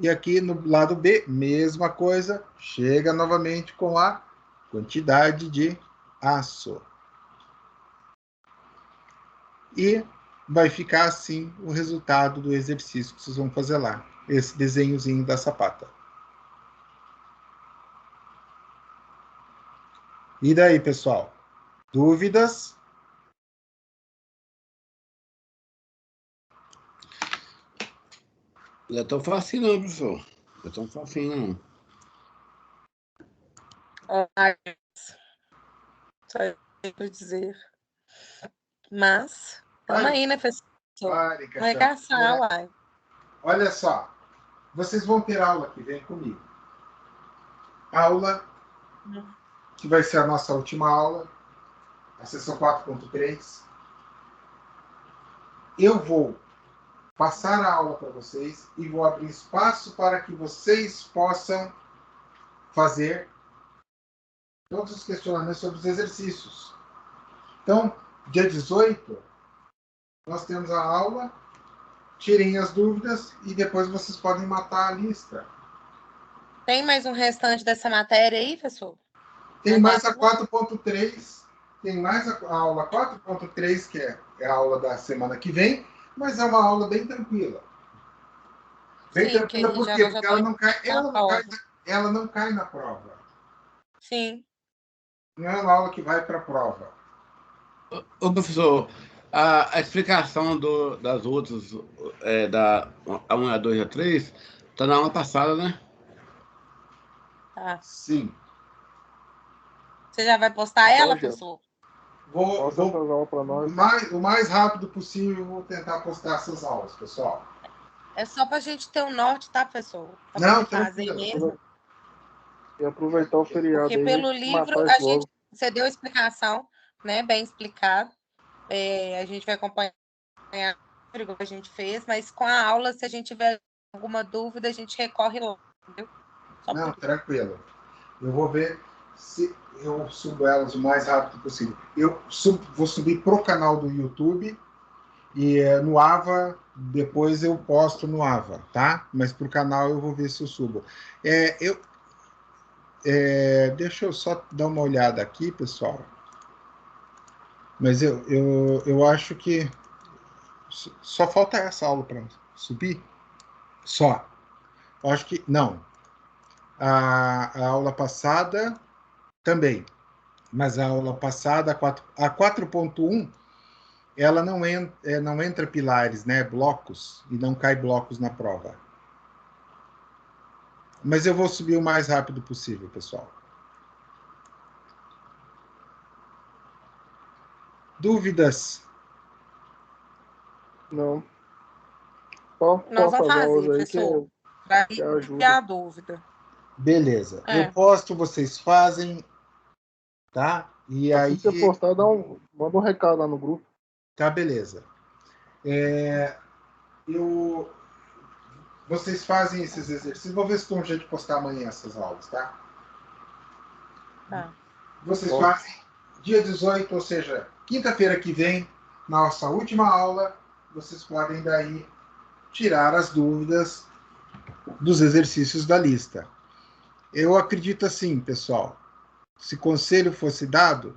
E aqui no lado B, mesma coisa, chega novamente com a quantidade de aço. E vai ficar assim o resultado do exercício que vocês vão fazer lá. Esse desenhozinho da sapata. E daí, pessoal? Dúvidas? Não é tão fácil não, professor. Não é tão fácil não. Só para dizer. Mas, tamo aí, né, professor? Vai caçar, uai. Olha só. Vocês vão ter aula que vem comigo. Aula que vai ser a nossa última aula, a sessão 4.3. Eu vou passar a aula para vocês e vou abrir espaço para que vocês possam fazer todos os questionamentos sobre os exercícios. Então, dia 18, nós temos a aula, tirem as dúvidas e depois vocês podem matar a lista. Tem mais um restante dessa matéria aí, professor? Tem mais a 4.3, tem mais a aula 4.3, que é a aula da semana que vem, mas é uma aula bem tranquila. Bem tranquila por quê? Porque ela não cai na prova. Sim. Não é uma aula que vai para a prova. Ô, professor, A explicação das outras, da A1, A2 e A3, tá na aula passada, né? Tá. Sim. Você já vai postar ela, Pode. professor? Posta essas aulas para nós. O mais rápido possível, eu vou tentar postar essas aulas, pessoal. É só pra gente ter um norte, tá, professor? Pra Não, poder fazer tranquilo. mesmo. E aproveitar o feriado Porque aí, pelo livro, matar isso logo. você deu a explicação, né? Bem explicado. A gente vai acompanhar o que a gente fez, mas com a aula, se a gente tiver alguma dúvida, a gente recorre lá, entendeu? Não, tranquilo. Eu vou ver se eu subo elas o mais rápido possível. Vou subir pro canal do YouTube e no Ava, depois eu posto no Ava, tá? Mas pro canal eu vou ver se eu subo. Deixa eu só dar uma olhada aqui, pessoal. Mas eu acho que só falta essa aula para subir. Só. Eu acho que não. A aula passada também. Mas a aula passada, a 4.1, ela não entra pilares, né? Blocos, e não cai blocos na prova. Mas eu vou subir o mais rápido possível, pessoal. Dúvidas? Não. Só Nós vamos posta as aulas fazer, aí professor. que ajuda. Para a dúvida. Beleza. Eu posto, vocês fazem, tá? E assim aí... que você postar, manda um recado lá no grupo. Tá, beleza. Vocês fazem esses exercícios. Vou ver se tem um jeito de postar amanhã essas aulas, tá? Tá. Vocês fazem dia 18, ou seja, quinta-feira que vem, nossa última aula, vocês podem daí tirar as dúvidas dos exercícios da lista. Eu acredito assim, pessoal, se conselho fosse dado,